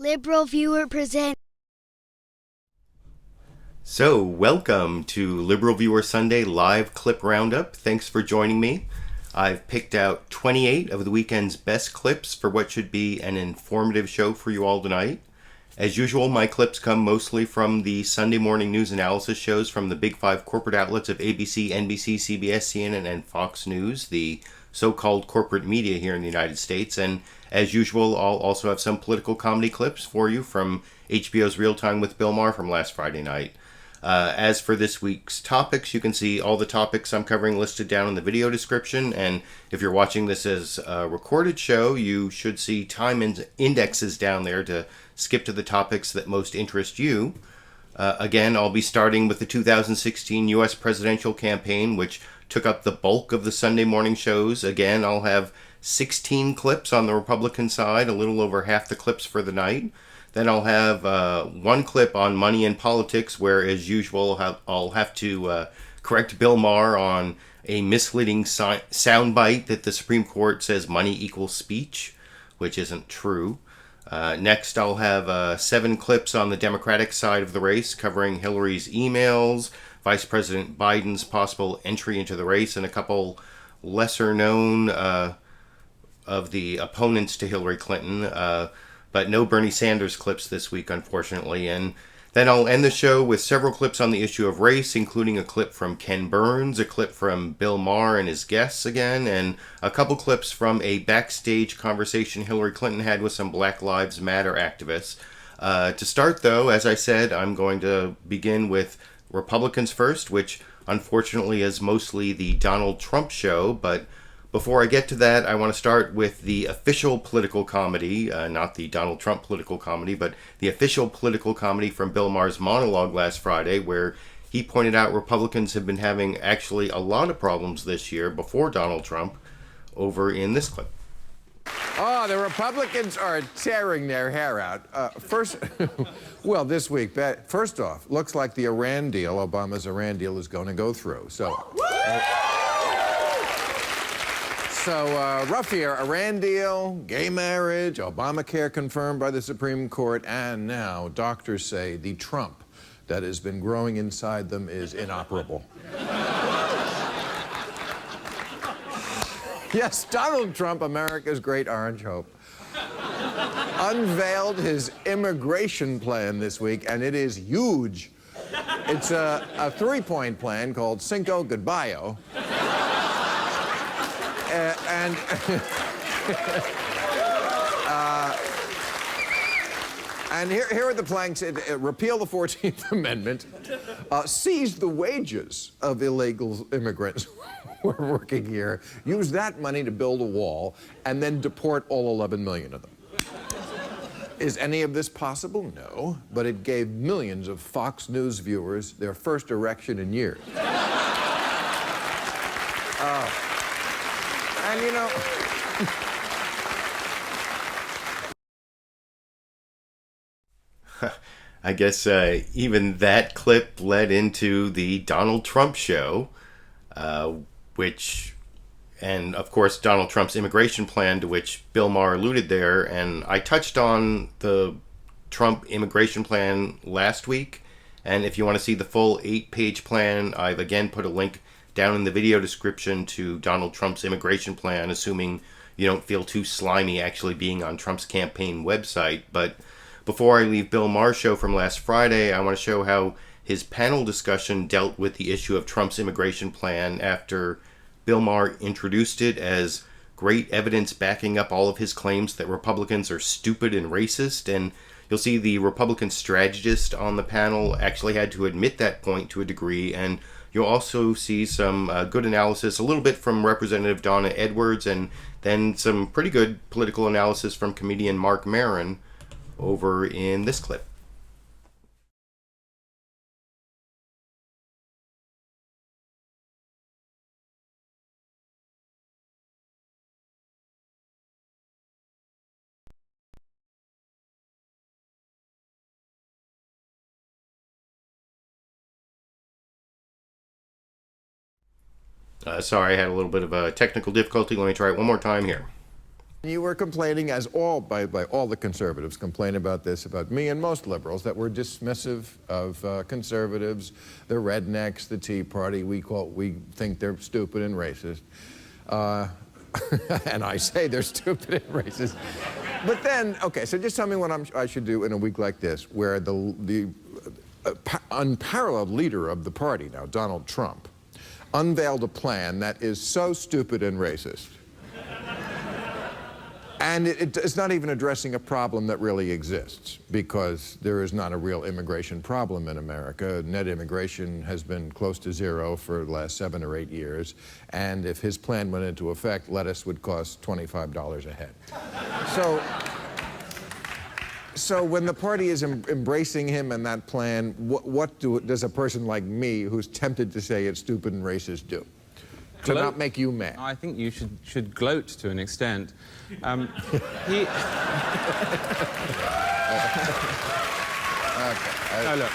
LiberalViewer presents. So, welcome to LiberalViewer Sunday Live Clip Roundup. Thanks for joining me. I've picked out 28 of the weekend's best clips for what should be an informative show for you all tonight. As usual, my clips come mostly from the Sunday morning news analysis shows from the big five corporate outlets of ABC, NBC, CBS, CNN, and Fox News, the so-called corporate media here in the United States. And as usual, I'll also have some political comedy clips for you from HBO's Real Time with Bill Maher from last Friday night. As for this week's topics, you can see all the topics I'm covering listed down in the video description, and if you're watching this as a recorded show, you should see time indexes down there to skip to the topics that most interest you. Again, I'll be starting with the 2016 U.S. presidential campaign, which took up the bulk of the Sunday morning shows. Again, I'll have 16 clips on the Republican side, a little over half the clips for the night. Then I'll have one clip on money and politics, where, as usual, I'll have to correct Bill Maher on a misleading soundbite that the Supreme Court says money equals speech, which isn't true. Next, I'll have 7 clips on the Democratic side of the race, covering Hillary's emails, Vice President Biden's possible entry into the race, and a couple lesser known of the opponents to Hillary Clinton, but no Bernie Sanders clips this week, unfortunately. And then I'll end the show with several clips on the issue of race, including a clip from Ken Burns, a clip from Bill Maher and his guests again, and a couple clips from a backstage conversation Hillary Clinton had with some Black Lives Matter activists. To start, though, as I said, I'm going to begin with Republicans first, which unfortunately is mostly the Donald Trump show. But before I get to that, I want to start with the official political comedy, not the Donald Trump political comedy, but the official political comedy from Bill Maher's monologue last Friday, where he pointed out Republicans have been having actually a lot of problems this year before Donald Trump, over in this clip. Oh, the Republicans are tearing their hair out. Well, this week, first off, looks like the Iran deal, Obama's Iran deal, is going to go through. So, rough year, Iran deal, gay marriage, Obamacare confirmed by the Supreme Court, and now doctors say the Trump that has been growing inside them is inoperable. Yes, Donald Trump, America's great orange hope, unveiled his immigration plan this week, and it is huge. It's a 3-point plan called Cinco Goodbye-o. And here are the planks. Repeal the 14th Amendment, seize the wages of illegal immigrants who are working here, use that money to build a wall, and then deport all 11 million of them. Is any of this possible? No, but it gave millions of Fox News viewers their first erection in years. And you know... I guess even that clip led into the Donald Trump show, and of course Donald Trump's immigration plan, to which Bill Maher alluded there. And I touched on the Trump immigration plan last week, and if you want to see the full 8-page plan, I've again put a link down in the video description to Donald Trump's immigration plan, assuming you don't feel too slimy actually being on Trump's campaign website. But before I leave Bill Maher's show from last Friday, I want to show how his panel discussion dealt with the issue of Trump's immigration plan after Bill Maher introduced it as great evidence backing up all of his claims that Republicans are stupid and racist. And you'll see the Republican strategist on the panel actually had to admit that point to a degree. And you'll also see some good analysis, a little bit from Representative Donna Edwards, and then some pretty good political analysis from comedian Marc Maron over in this clip. Sorry, I had a little bit of a technical difficulty. Let me try it one more time here. You were complaining, as by all the conservatives complain about this, about me and most liberals, that we're dismissive of conservatives, the rednecks, the Tea Party. We think they're stupid and racist. And I say they're stupid and racist. But then, okay, so just tell me what I should do in a week like this, where the unparalleled leader of the party now, Donald Trump, unveiled a plan that is so stupid and racist. And it's not even addressing a problem that really exists, because there is not a real immigration problem in America. Net immigration has been close to zero for the last 7 or 8 years. And if his plan went into effect, lettuce would cost $25 a head. So when the party is embracing him and that plan, what does a person like me, who's tempted to say it's stupid and racist, do? To not make you mad? I think you should gloat to an extent. Okay. No, look,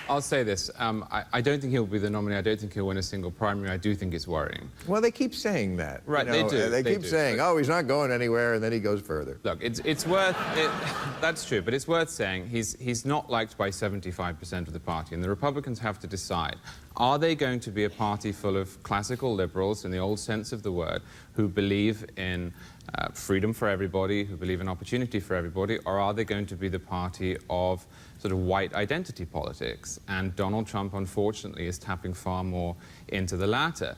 I'll say this. I don't think he'll be the nominee. I don't think he'll win a single primary. I do think it's worrying. Well, they keep saying that. Right, they do. They keep saying, oh, he's not going anywhere, and then he goes further. Look, it's worth it. That's true, but it's worth saying he's not liked by 75% of the party, and the Republicans have to decide. Are they going to be a party full of classical liberals, in the old sense of the word, who believe in freedom for everybody, who believe in opportunity for everybody, or are they going to be the party of sort of white identity politics? And Donald Trump, unfortunately, is tapping far more into the latter.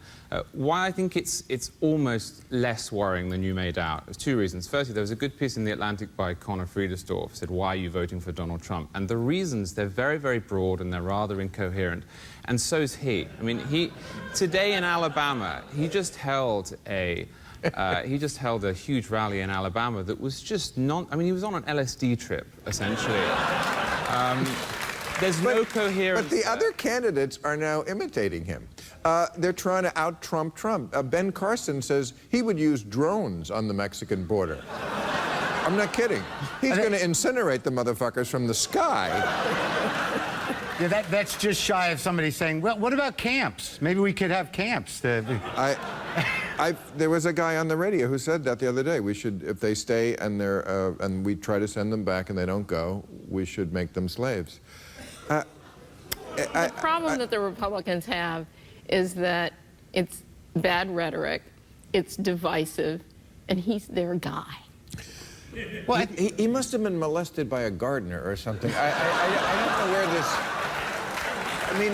Why I think it's almost less worrying than you made out. There's 2 reasons. Firstly, there was a good piece in The Atlantic by Conor Friedersdorf, said, why are you voting for Donald Trump? And the reasons, they're very, very broad and they're rather incoherent. And so's he. I mean, today in Alabama, he just held a huge rally in Alabama that was just I mean, he was on an LSD trip, essentially. There's no coherence. But the other candidates are now imitating him. They're trying to out-Trump Trump. Ben Carson says he would use drones on the Mexican border. I'm not kidding. He's going to incinerate the motherfuckers from the sky. Yeah, that's just shy of somebody saying, well, what about camps? Maybe we could have camps. There was a guy on the radio who said that the other day. We should, if they stay and and we try to send them back and they don't go, we should make them slaves. The problem that the Republicans have is that it's bad rhetoric, it's divisive, and he's their guy. Well, he must have been molested by a gardener or something. I don't know where this... I mean,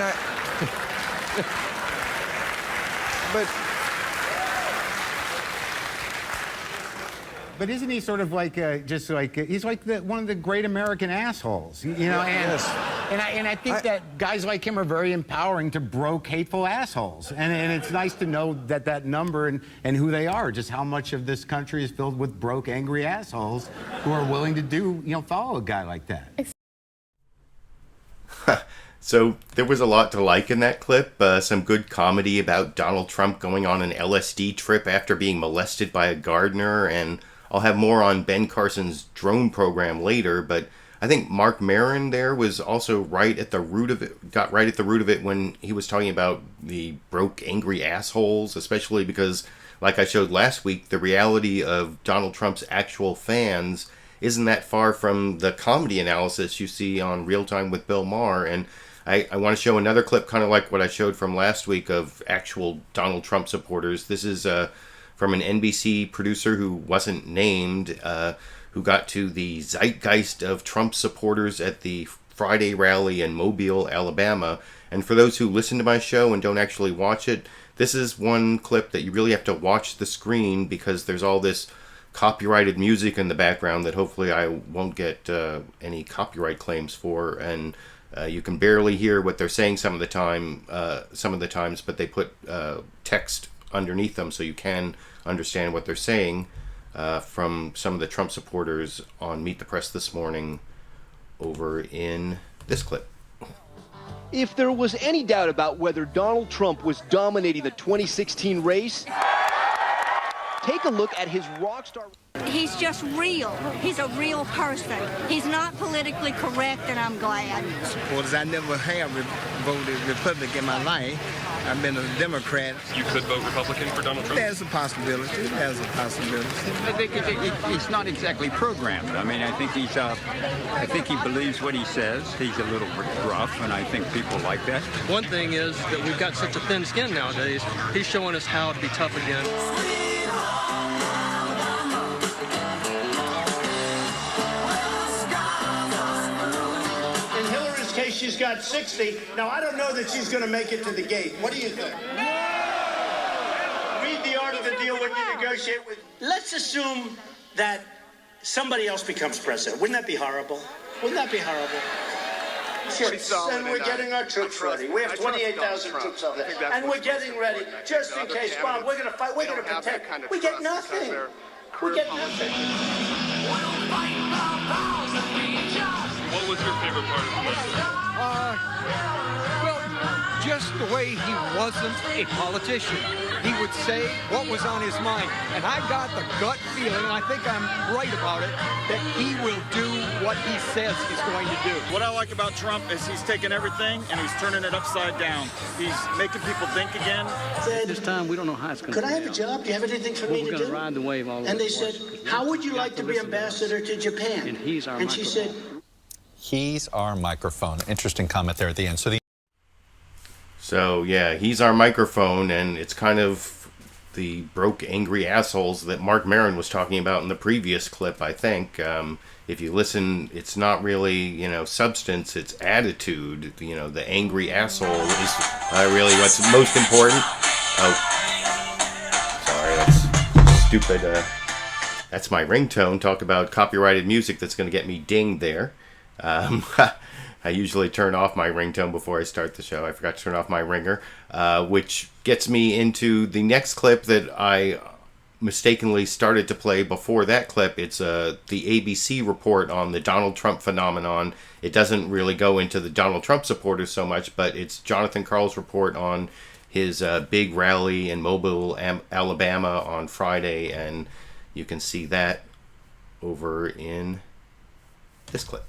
But isn't he sort of like, he's like one of the great American assholes, you know? Yes. And I think that guys like him are very empowering to broke, hateful assholes. And it's nice to know that number and who they are, just how much of this country is filled with broke, angry assholes who are willing to follow a guy like that. So there was a lot to like in that clip. Some good comedy about Donald Trump going on an LSD trip after being molested by a gardener, and I'll have more on Ben Carson's drone program later, but I think Marc Maron there was also right at the root of it, got right at the root of it when he was talking about the broke, angry assholes, especially because, like I showed last week, the reality of Donald Trump's actual fans isn't that far from the comedy analysis you see on Real Time with Bill Maher. And I want to show another clip, kind of like what I showed from last week, of actual Donald Trump supporters. This is from an NBC producer who wasn't named, who got to the zeitgeist of Trump supporters at the Friday rally in Mobile, Alabama. And for those who listen to my show and don't actually watch it, this is one clip that you really have to watch the screen, because there's all this copyrighted music in the background that hopefully I won't get any copyright claims for, and you can barely hear what they're saying some of the times, but they put text underneath them so you can understand what they're saying, from some of the Trump supporters on Meet the Press this morning over in this clip. If there was any doubt about whether Donald Trump was dominating the 2016 race, take a look at his rock star. he's just real. He's a real person. He's not politically correct, and I'm glad. Well, as I never have voted Republican in my life, I've been a Democrat. You could vote Republican for Donald Trump? There's a possibility. There's a possibility. I think he's not exactly programmed. I mean, I think he believes what he says. He's a little rough, and I think people like that. One thing is that we've got such a thin skin nowadays. He's showing us how to be tough again. Case she's got 60. Now, I don't know that she's going to make it to the gate. What do you think? Read the art of the deal when you negotiate with... Let's assume that somebody else becomes president. Wouldn't that be horrible? Wouldn't that be horrible? Sure. And we're getting our troops ready. We have 28,000 troops over there. And we're getting ready, just in case, Bob, we're going to fight, we're going to protect. We get nothing. We get nothing. What was your favorite part of the message? Well, just the way he wasn't a politician. He would say what was on his mind. And I got the gut feeling, and I think I'm right about it, that he will do what he says he's going to do. What I like about Trump is he's taking everything and he's turning it upside down. He's making people think again. This time, we don't know how it's going to Could I have a job? Do you have anything for me to do? We're going to ride the wave all over. And they said, how would you like to be ambassador to Japan? And he's our microphone. She said, he's our microphone. Interesting comment there at the end. So yeah, he's our microphone, and it's kind of the broke, angry assholes that Marc Maron was talking about in the previous clip, I think. If you listen, it's not really, substance, it's attitude. The angry asshole is really what's most important. Oh, sorry, that's stupid. That's my ringtone. Talk about copyrighted music that's going to get me dinged there. I usually turn off my ringtone before I start the show. I forgot to turn off my ringer, which gets me into the next clip that I mistakenly started to play before that clip. It's the ABC report on the Donald Trump phenomenon. It doesn't really go into the Donald Trump supporters so much, but it's Jonathan Karl's report on his big rally in Mobile, Alabama on Friday, and you can see that over in this clip.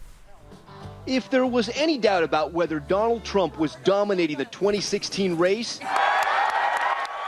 If there was any doubt about whether Donald Trump was dominating the 2016 race,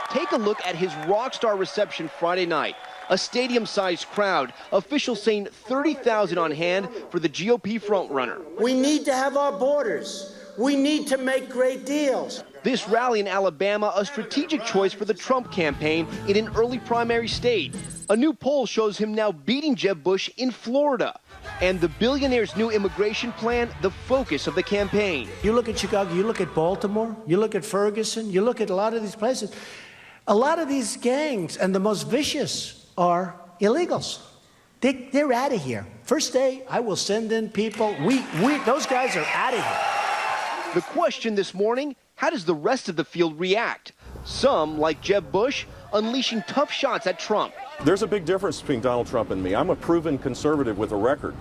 take a look at his rock star reception Friday night. A stadium-sized crowd, officials saying 30,000 on hand for the GOP frontrunner. we need to have our borders. We need to make great deals. This rally in Alabama, a strategic choice for the Trump campaign in an early primary state. A new poll shows him now beating Jeb Bush in Florida. And the billionaire's new immigration plan, the focus of the campaign. You look at Chicago, you look at Baltimore, you look at Ferguson, you look at a lot of these places. A lot of these gangs, and the most vicious, are illegals. They're out of here. First day, I will send in people. Those guys are out of here. The question this morning, how does the rest of the field react? Some, like Jeb Bush, unleashing tough shots at Trump. There's a big difference between Donald Trump and me. I'm a proven conservative with a record.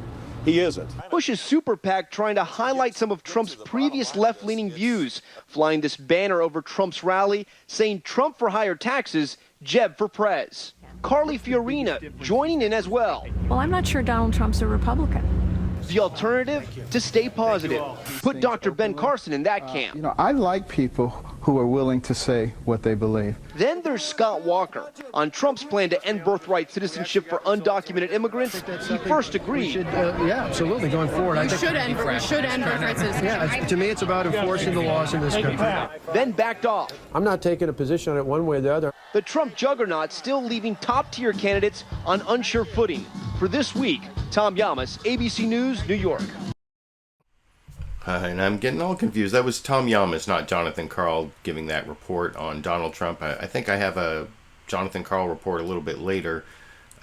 He isn't. Bush's super PAC trying to highlight some of Trump's previous left-leaning views, flying this banner over Trump's rally, saying Trump for higher taxes, Jeb for Prez. Carly Fiorina joining in as well. Well, I'm not sure Donald Trump's a Republican. The alternative? To stay positive. Put Dr. Ben Carson in that camp. I like people who are willing to say what they believe. Then there's Scott Walker. On Trump's plan to end birthright citizenship for undocumented immigrants, he first agreed. Yeah, absolutely, going forward. We should end birthright citizenship. Yeah, to me, it's about enforcing the laws in this country. Then backed off. I'm not taking a position on it one way or the other. The Trump juggernaut still leaving top-tier candidates on unsure footing. For this week, Tom Llamas, ABC News, New York. And I'm getting all confused. That was Tom Llamas, not Jonathan Karl, giving that report on Donald Trump. I think I have a Jonathan Karl report a little bit later.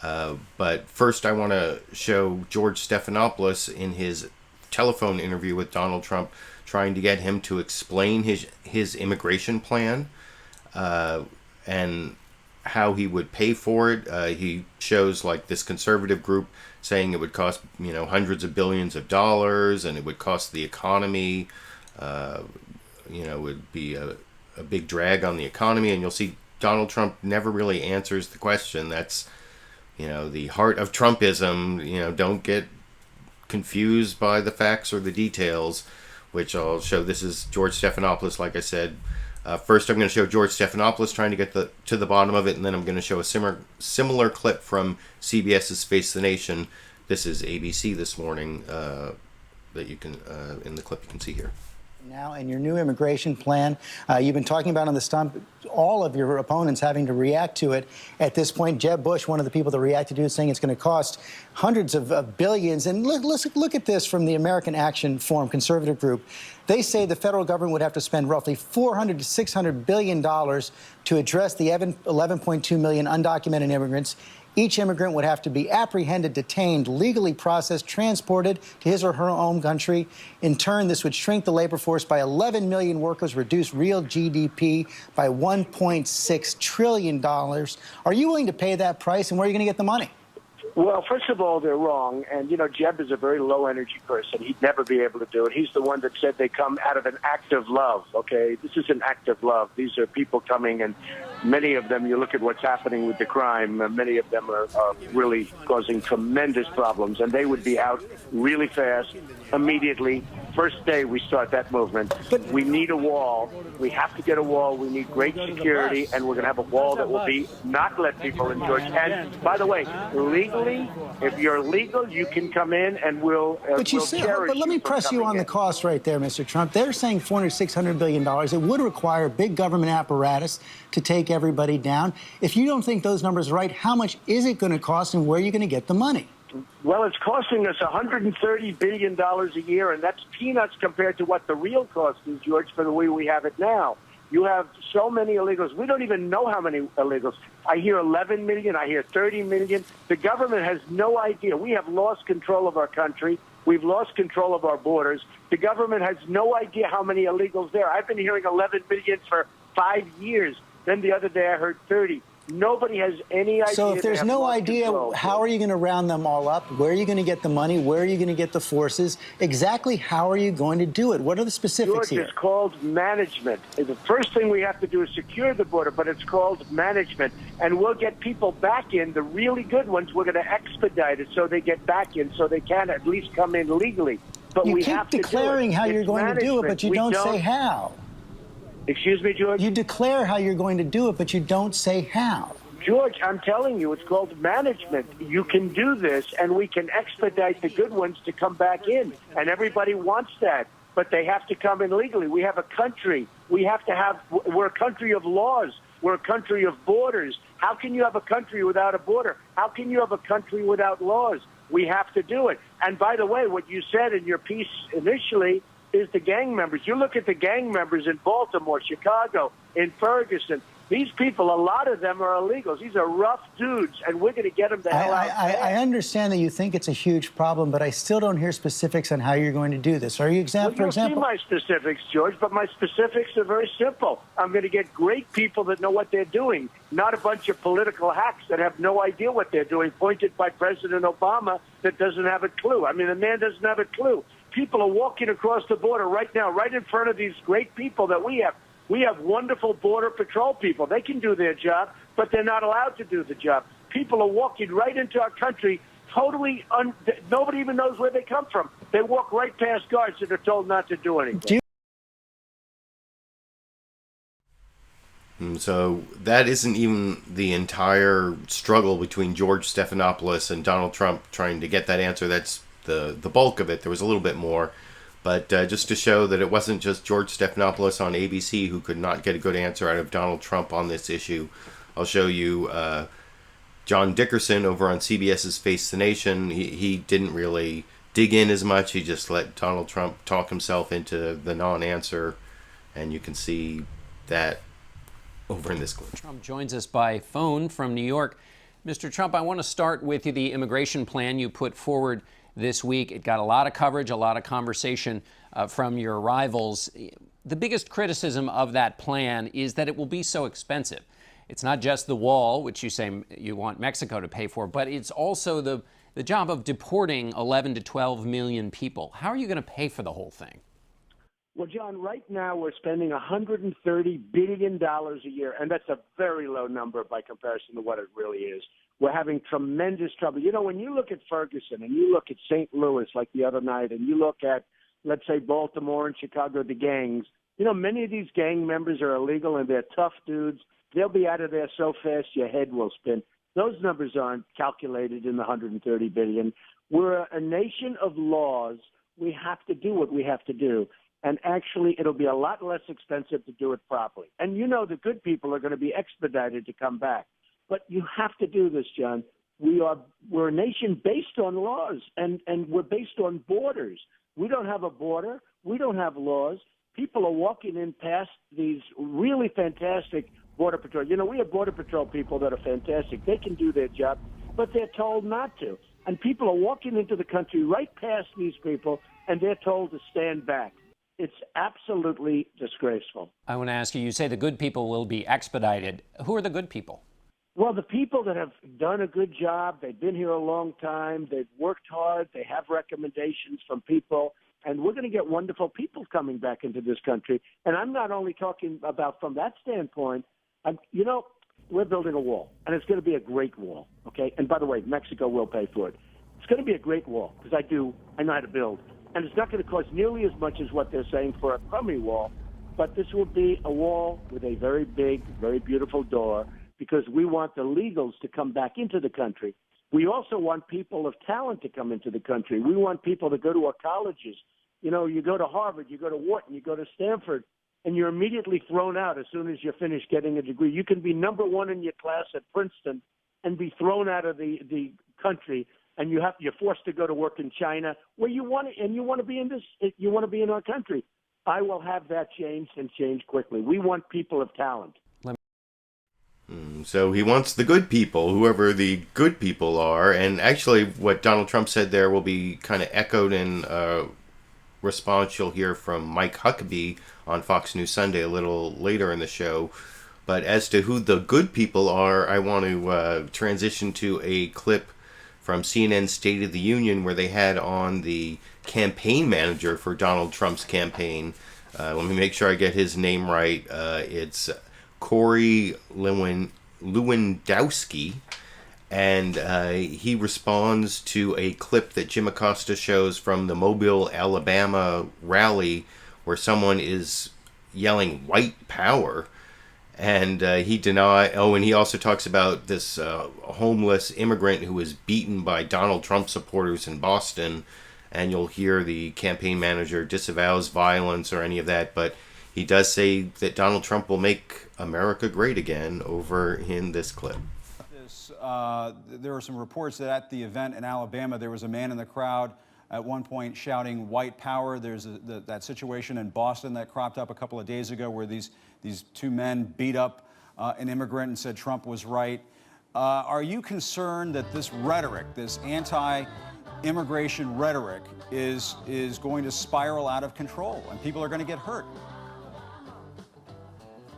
But first I want to show George Stephanopoulos in his telephone interview with Donald Trump, trying to get him to explain his immigration plan and how he would pay for it. He shows like this conservative group saying it would cost, hundreds of billions of dollars, and it would cost the economy, it would be a big drag on the economy. And you'll see Donald Trump never really answers the question. That's the heart of Trumpism. Don't get confused by the facts or the details, which I'll show. This is George Stephanopoulos, like I said. First, I'm going to show George Stephanopoulos trying to get to the bottom of it, and then I'm going to show a similar clip from CBS's Face the Nation. This is ABC this morning that you can, in the clip you can see here. Now, and your new immigration plan, you've been talking about on the stump, all of your opponents having to react to it. At this point, Jeb Bush, one of the people that reacted to it, saying it's going to cost hundreds of billions. And look at this from the American Action Forum conservative group. They say the federal government would have to spend roughly $400 to $600 billion to address the 11.2 million undocumented immigrants. Each immigrant would have to be apprehended, detained, legally processed, transported to his or her home country. In turn, this would shrink the labor force by 11 million workers, reduce real GDP by $1.6 trillion. Are you willing to pay that price, and where are you going to get the money? Well, first of all, they're wrong. And, Jeb is a very low-energy person. He'd never be able to do it. He's the one that said they come out of an act of love, okay? This is an act of love. These are people coming, and many of them, you look at what's happening with the crime, many of them are really causing tremendous problems. And they would be out really fast, immediately. First day we start that movement. But we need a wall. We have to get a wall. We need great security, and we're going to have a wall that will be not let people in, George. And, by the way, legally, if you're legal, you can come in and we'll But let me press you on the cost right there, Mr. Trump. They're saying $400, $600 billion. It would require a big government apparatus to take everybody down. If you don't think those numbers are right, how much is it going to cost, and where are you going to get the money? Well, it's costing us $130 billion a year, and that's peanuts compared to what the real cost is, George, for the way we have it now. You have so many illegals. We don't even know how many illegals. I hear 11 million. I hear 30 million. The government has no idea. We have lost control of our country. We've lost control of our borders. The government has no idea how many illegals there are. I've been hearing 11 million for 5 years. Then the other day I heard 30. Nobody has any idea. So if there's no idea, how are you going to round them all up? Where are you going to get the money? Where are you going to get the forces? Exactly how are you going to do it? What are the specifics here? It's called management. The first thing we have to do is secure the border, but it's called management. And we'll get people back in, the really good ones. We're going to expedite it so they get back in, so they can at least come in legally. But you keep declaring how you're going to do it, but you don't say how. Excuse me, George? You declare how you're going to do it, but you don't say how. George, I'm telling you, it's called management. You can do this, and we can expedite the good ones to come back in. And everybody wants that, but they have to come in legally. We have a country. We're a country of laws. We're a country of borders. How can you have a country without a border? How can you have a country without laws? We have to do it. And by the way, what you said in your piece initially is the gang members. You look at the gang members in Baltimore, Chicago, in Ferguson. These people, a lot of them are illegals. These are rough dudes, and we're going to get them the hell out. I understand that you think it's a huge problem, but I still don't hear specifics on how you're going to do this. Are you, for example? You'll see my specifics, George, but my specifics are very simple. I'm going to get great people that know what they're doing, not a bunch of political hacks that have no idea what they're doing, pointed by President Obama that doesn't have a clue. I mean, the man doesn't have a clue. People are walking across the border right now, right in front of these great people that we have. We have wonderful Border Patrol people. They can do their job, but they're not allowed to do the job. People are walking right into our country, totally, nobody even knows where they come from. They walk right past guards that are told not to do anything. So that isn't even the entire struggle between George Stephanopoulos and Donald Trump trying to get that answer. That's the bulk of it. There was a little bit more. But just to show that it wasn't just George Stephanopoulos on ABC who could not get a good answer out of Donald Trump on this issue, I'll show you John Dickerson over on CBS's Face the Nation. He didn't really dig in as much. He just let Donald Trump talk himself into the non-answer. And you can see that over in this clip. Trump joins us by phone from New York. Mr. Trump, I want to start with the immigration plan you put forward this week. It got a lot of coverage, a lot of conversation from your rivals. The biggest criticism of that plan is that it will be so expensive. It's not just the wall, which you say you want Mexico to pay for, but it's also the job of deporting 11 to 12 million people. How are you going to pay for the whole thing? Well, John, right now we're spending $130 billion a year, and that's a very low number by comparison to what it really is. We're having tremendous trouble. You know, when you look at Ferguson and you look at St. Louis like the other night, and you look at, let's say, Baltimore and Chicago, the gangs, you know, many of these gang members are illegal and they're tough dudes. They'll be out of there so fast your head will spin. Those numbers aren't calculated in the 130 billion. We're a nation of laws. We have to do what we have to do. And actually, it'll be a lot less expensive to do it properly. And you know the good people are going to be expedited to come back. But you have to do this, John. We're a nation based on laws, and we're based on borders. We don't have a border. We don't have laws. People are walking in past these really fantastic Border Patrol. You know, we have Border Patrol people that are fantastic. They can do their job, but they're told not to. And people are walking into the country right past these people, and they're told to stand back. It's absolutely disgraceful. I want to ask you, you say the good people will be expedited. Who are the good people? Well, the people that have done a good job, they've been here a long time, they've worked hard, they have recommendations from people, and we're going to get wonderful people coming back into this country. And I'm not only talking about from that standpoint. You know, we're building a wall, and it's going to be a great wall, okay? And by the way, Mexico will pay for it. It's going to be a great wall because I know how to build. And it's not going to cost nearly as much as what they're saying for a crummy wall, but this will be a wall with a very big, very beautiful door because we want the legals to come back into the country. We also want people of talent to come into the country. We want people to go to our colleges. You know, you go to Harvard, you go to Wharton, you go to Stanford, and you're immediately thrown out as soon as you're finished getting a degree. You can be number one in your class at Princeton and be thrown out of the country, and you're forced to go to work in China where you want to, and you want to be in you want to be in our country. I will have that changed and change quickly. We want people of talent. So he wants the good people, whoever the good people are, and actually what Donald Trump said there will be kind of echoed in response you'll hear from Mike Huckabee on Fox News Sunday a little later in the show. But as to who the good people are, I want to transition to a clip from CNN's State of the Union where they had on the campaign manager for Donald Trump's campaign. Let me make sure I get his name right. It's Corey Lewandowski. And he responds to a clip that Jim Acosta shows from the Mobile, Alabama rally where someone is yelling white power. And and he also talks about this homeless immigrant who was beaten by Donald Trump supporters in Boston. And you'll hear the campaign manager disavows violence or any of that. But he does say that Donald Trump will make America great again over in this clip. There were some reports that at the event in Alabama, there was a man in the crowd at one point shouting white power. There's that situation in Boston that cropped up a couple of days ago where these two men beat up an immigrant and said Trump was right. Are you concerned that this rhetoric, this anti-immigration rhetoric, is going to spiral out of control and people are going to get hurt?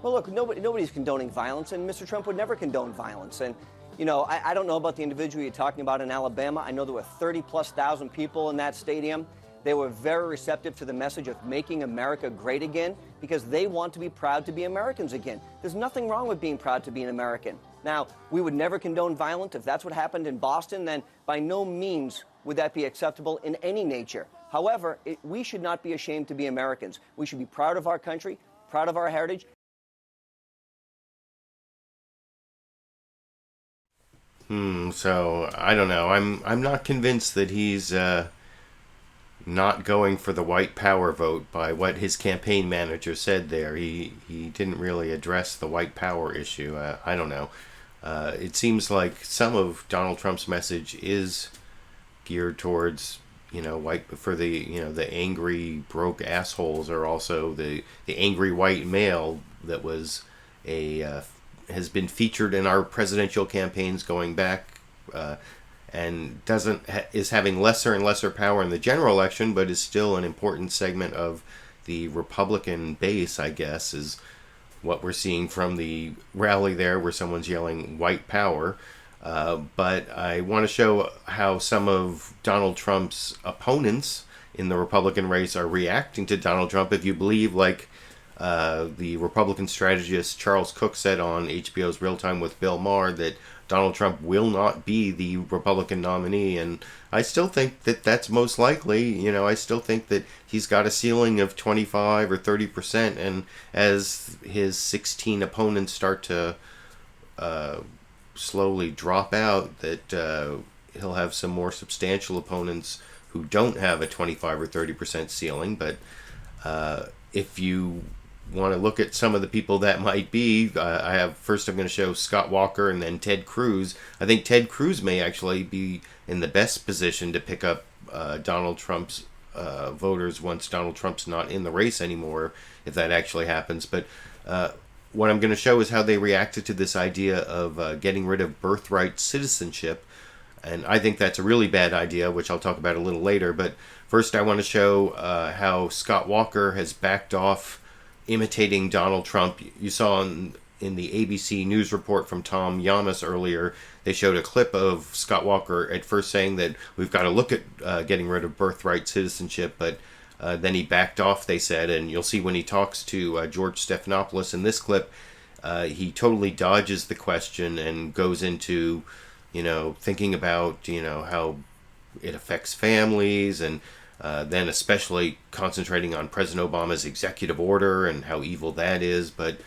Well, look, nobody's condoning violence, and Mr. Trump would never condone violence. And you know, I don't know about the individual you're talking about in Alabama. I know there were 30,000+ people in that stadium. They were very receptive to the message of making America great again because they want to be proud to be Americans again. There's nothing wrong with being proud to be an American. Now, we would never condone violence. If that's what happened in Boston, then by no means would that be acceptable in any nature. However, we should not be ashamed to be Americans. We should be proud of our country, proud of our heritage. So I don't know. I'm not convinced that he's not going for the white power vote by what his campaign manager said there. He didn't really address the white power issue. I don't know. It seems like some of Donald Trump's message is geared towards, the angry broke assholes, or also the angry white male that was has been featured in our presidential campaigns going back, and is having lesser and lesser power in the general election, but is still an important segment of the Republican base, I guess, is what we're seeing from the rally there where someone's yelling white power. But I want to show how some of Donald Trump's opponents in the Republican race are reacting to Donald Trump. If you believe, like the Republican strategist Charles Cooke said on HBO's Real Time with Bill Maher, that Donald Trump will not be the Republican nominee, and I still think that that's most likely. I still think that he's got a ceiling of 25 or 30%, and as his 16 opponents start to slowly drop out, that he'll have some more substantial opponents who don't have a 25 or 30% ceiling. But if you want to look at some of the people that might be, I'm going to show Scott Walker and then Ted Cruz. I think Ted Cruz may actually be in the best position to pick up Donald Trump's voters once Donald Trump's not in the race anymore, if that actually happens. But what I'm going to show is how they reacted to this idea of getting rid of birthright citizenship. And I think that's a really bad idea, which I'll talk about a little later. But first I want to show how Scott Walker has backed off imitating Donald Trump. You saw in the ABC News report from Tom Llamas earlier, they showed a clip of Scott Walker at first saying that we've got to look at getting rid of birthright citizenship, but then he backed off, they said, and you'll see when he talks to George Stephanopoulos in this clip, he totally dodges the question and goes into, thinking about, how it affects families, and then especially concentrating on President Obama's executive order and how evil that is. But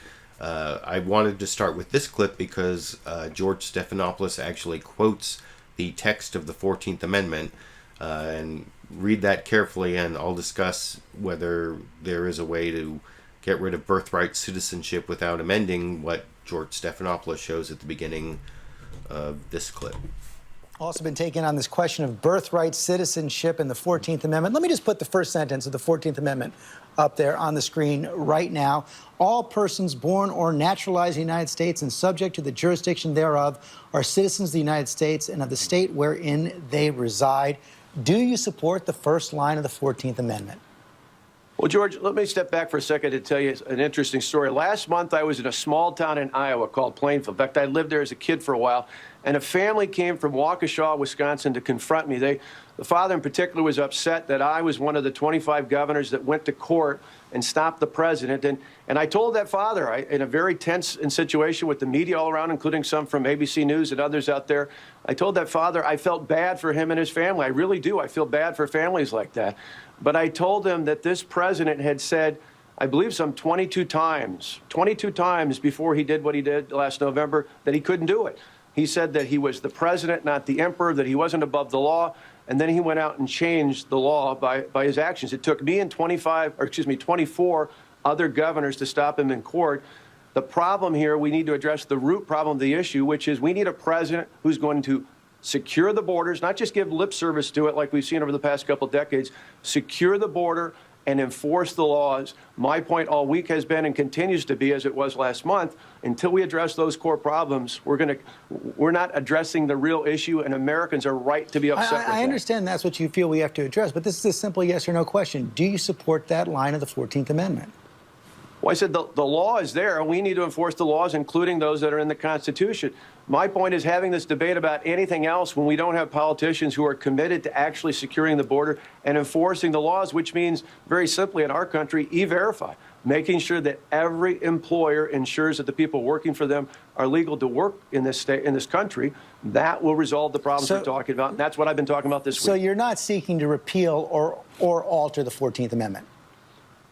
I wanted to start with this clip because George Stephanopoulos actually quotes the text of the 14th Amendment, and read that carefully, and I'll discuss whether there is a way to get rid of birthright citizenship without amending what George Stephanopoulos shows at the beginning of this clip. Also been taken on this question of birthright citizenship and the 14th Amendment. Let me just put the first sentence of the 14th Amendment up there on the screen right now. All persons born or naturalized in the United States and subject to the jurisdiction thereof are citizens of the United States and of the state wherein they reside. Do you support the first line of the 14th Amendment? Well, George, let me step back for a second to tell you an interesting story. Last month, I was in a small town in Iowa called Plainfield. In fact, I lived there as a kid for a while, and a family came from Waukesha, Wisconsin, to confront me. The father in particular was upset that I was one of the 25 governors that went to court and stopped the president. And I told that father, in a very tense situation with the media all around, including some from ABC News and others out there, I told that father I felt bad for him and his family. I really do. I feel bad for families like that. But I told him that this president had said, I believe some 22 times before he did what he did last November, that he couldn't do it. He said that he was the president, not the emperor, that he wasn't above the law. And then he went out and changed the law by his actions. It took me and 24 other governors to stop him in court. The problem here, we need to address the root problem of the issue, which is we need a president who's going to secure the borders, not just give lip service to it like we've seen over the past couple of decades, secure the border and enforce the laws. My point all week has been and continues to be, as it was last month, until we address those core problems, we're not addressing the real issue, and Americans are right to be upset with that. I understand that's what you feel we have to address, but this is a simple yes or no question. Do you support that line of the 14th Amendment? Well, I said the law is there, and we need to enforce the laws, including those that are in the Constitution. My point is having this debate about anything else when we don't have politicians who are committed to actually securing the border and enforcing the laws, which means, very simply in our country, E-Verify, making sure that every employer ensures that the people working for them are legal to work in this state, in this country. That will resolve the problems we're talking about, and that's what I've been talking about this week. So you're not seeking to repeal or alter the 14th Amendment?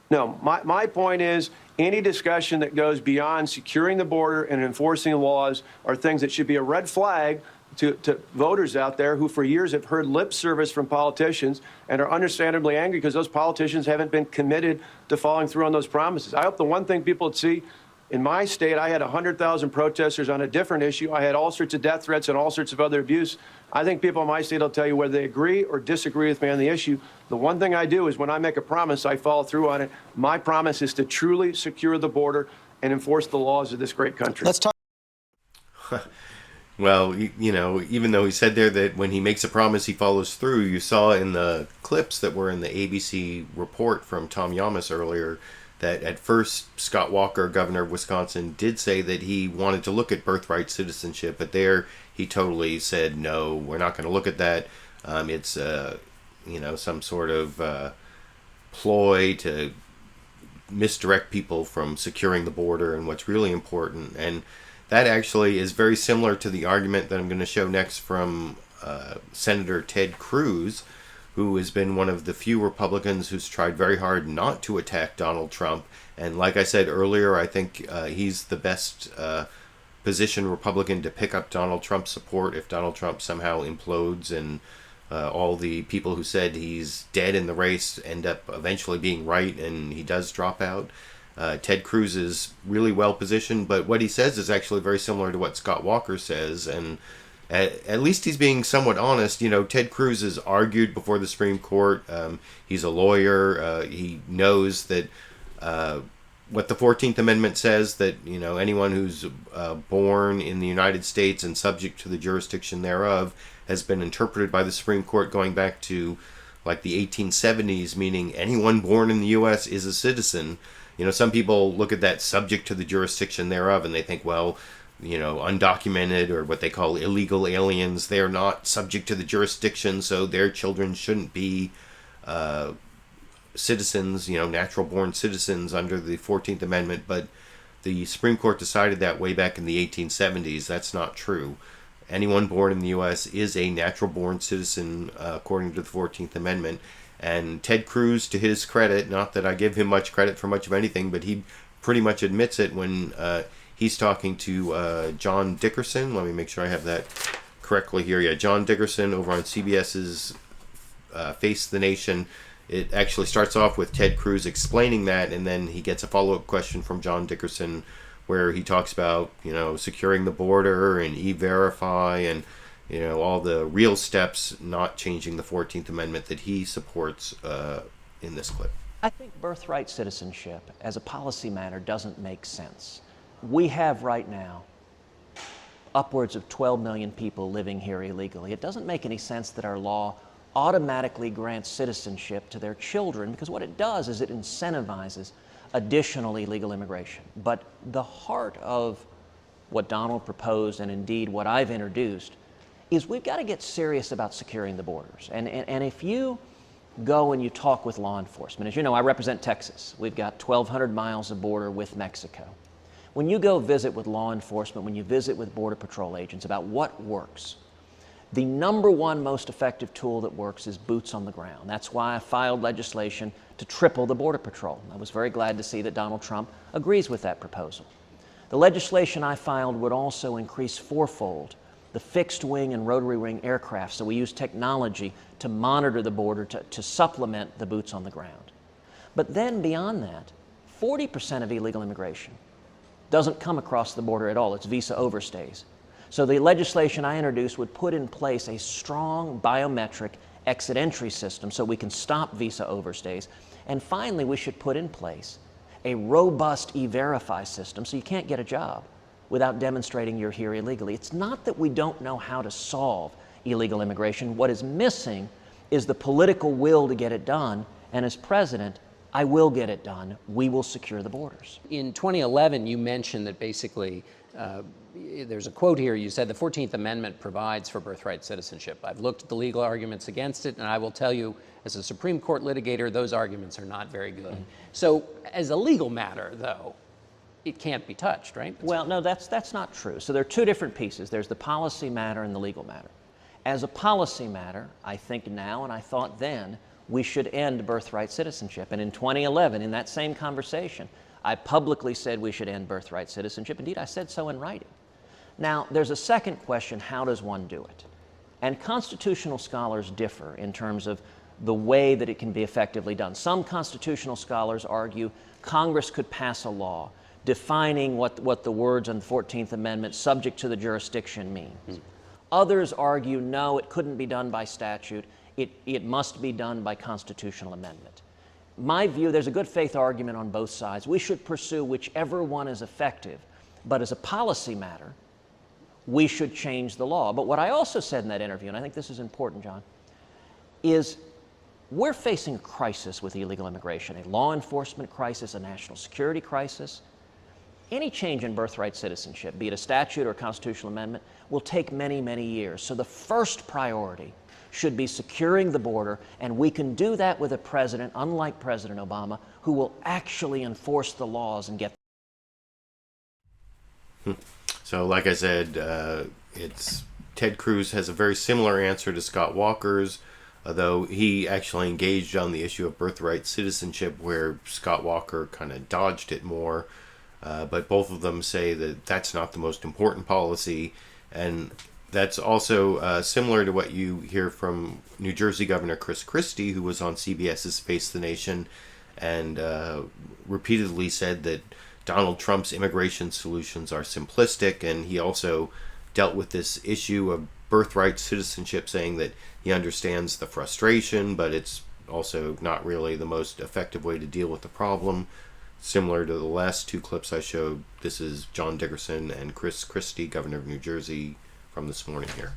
No, my point is any discussion that goes beyond securing the border and enforcing laws are things that should be a red flag to voters out there who for years have heard lip service from politicians and are understandably angry because those politicians haven't been committed to following through on those promises. I hope the one thing people would see, in my state, I had 100,000 protesters on a different issue. I had all sorts of death threats and all sorts of other abuse. I think people in my state will tell you whether they agree or disagree with me on the issue. The one thing I do is when I make a promise, I follow through on it. My promise is to truly secure the border and enforce the laws of this great country. Let's talk. Well, even though he said there that when he makes a promise, he follows through, you saw in the clips that were in the ABC report from Tom Llamas earlier that at first Scott Walker, governor of Wisconsin, did say that he wanted to look at birthright citizenship, but there he totally said, no, we're not going to look at that. It's, some sort of ploy to misdirect people from securing the border and what's really important. And that actually is very similar to the argument that I'm going to show next from Senator Ted Cruz, who has been one of the few Republicans who's tried very hard not to attack Donald Trump. And like I said earlier, I think he's the best positioned Republican to pick up Donald Trump's support if Donald Trump somehow implodes and all the people who said he's dead in the race end up eventually being right and he does drop out. Ted Cruz is really well positioned, but what he says is actually very similar to what Scott Walker says, and at least he's being somewhat honest. You know, Ted Cruz has argued before the Supreme Court. He's a lawyer. He knows that what the 14th Amendment says, that, you know, anyone who's born in the United States and subject to the jurisdiction thereof has been interpreted by the Supreme Court going back to like the 1870s, meaning anyone born in the U.S. is a citizen. You know, some people look at that subject to the jurisdiction thereof and they think, well, you know, undocumented or what they call illegal aliens, they're not subject to the jurisdiction, so their children shouldn't be citizens, you know, natural born citizens under the 14th Amendment. But the Supreme Court decided that way back in the 1870s. That's not true. Anyone born in the U.S. is a natural born citizen according to the 14th Amendment. And Ted Cruz, to his credit, not that I give him much credit for much of anything, but he pretty much admits it when he's talking to John Dickerson. Let me make sure I have that correctly here. Yeah, John Dickerson over on CBS's Face the Nation. It actually starts off with Ted Cruz explaining that, and then he gets a follow-up question from John Dickerson where he talks about, you know, securing the border and E-Verify and, you know, all the real steps not changing the 14th Amendment that he supports in this clip. I think birthright citizenship as a policy matter doesn't make sense. We have right now upwards of 12 million people living here illegally. It doesn't make any sense that our law automatically grants citizenship to their children, because what it does is it incentivizes additional illegal immigration. But the heart of what Donald proposed, and indeed what I've introduced, is we've got to get serious about securing the borders. And if you go and you talk with law enforcement, as you know, I represent Texas. We've got 1,200 miles of border with Mexico. When you go visit with law enforcement, when you visit with Border Patrol agents about what works, the number one most effective tool that works is boots on the ground. That's why I filed legislation to triple the Border Patrol. I was very glad to see that Donald Trump agrees with that proposal. The legislation I filed would also increase fourfold the fixed wing and rotary wing aircraft, so we use technology to monitor the border to supplement the boots on the ground. But then beyond that, 40% of illegal immigration doesn't come across the border at all. It's visa overstays. So the legislation I introduced would put in place a strong biometric exit-entry system so we can stop visa overstays. And finally, we should put in place a robust E-Verify system so you can't get a job without demonstrating you're here illegally. It's not that we don't know how to solve illegal immigration. What is missing is the political will to get it done. And as president, I will get it done. We will secure the borders. In 2011, you mentioned that basically, there's a quote here, you said the 14th Amendment provides for birthright citizenship. I've looked at the legal arguments against it, and I will tell you, as a Supreme Court litigator, those arguments are not very good. Mm-hmm. So as a legal matter, though, it can't be touched, right? Well, no, that's not true. So there are two different pieces. There's the policy matter and the legal matter. As a policy matter, I think now, and I thought then, we should end birthright citizenship. And in 2011, in that same conversation, I publicly said we should end birthright citizenship. Indeed, I said so in writing. Now, there's a second question: how does one do it? And constitutional scholars differ in terms of the way that it can be effectively done. Some constitutional scholars argue Congress could pass a law defining what the words in the 14th Amendment, subject to the jurisdiction, means. Mm. Others argue, no, it couldn't be done by statute. It must be done by constitutional amendment. My view, there's a good faith argument on both sides. We should pursue whichever one is effective, but as a policy matter, we should change the law. But what I also said in that interview, and I think this is important, John, is we're facing a crisis with illegal immigration, a law enforcement crisis, a national security crisis. Any change in birthright citizenship, be it a statute or a constitutional amendment, will take many, many years. So the first priority should be securing the border, and we can do that with a president, unlike President Obama, who will actually enforce the laws and get So, like I said, it's Ted Cruz has a very similar answer to Scott Walker's, although he actually engaged on the issue of birthright citizenship, where Scott Walker kind of dodged it more. But both of them say that that's not the most important policy, and that's also similar to what you hear from New Jersey Governor Chris Christie, who was on CBS's Face the Nation and repeatedly said that Donald Trump's immigration solutions are simplistic, and he also dealt with this issue of birthright citizenship, saying that he understands the frustration, but it's also not really the most effective way to deal with the problem. Similar to the last two clips I showed, this is John Dickerson and Chris Christie, Governor of New Jersey, from this morning here.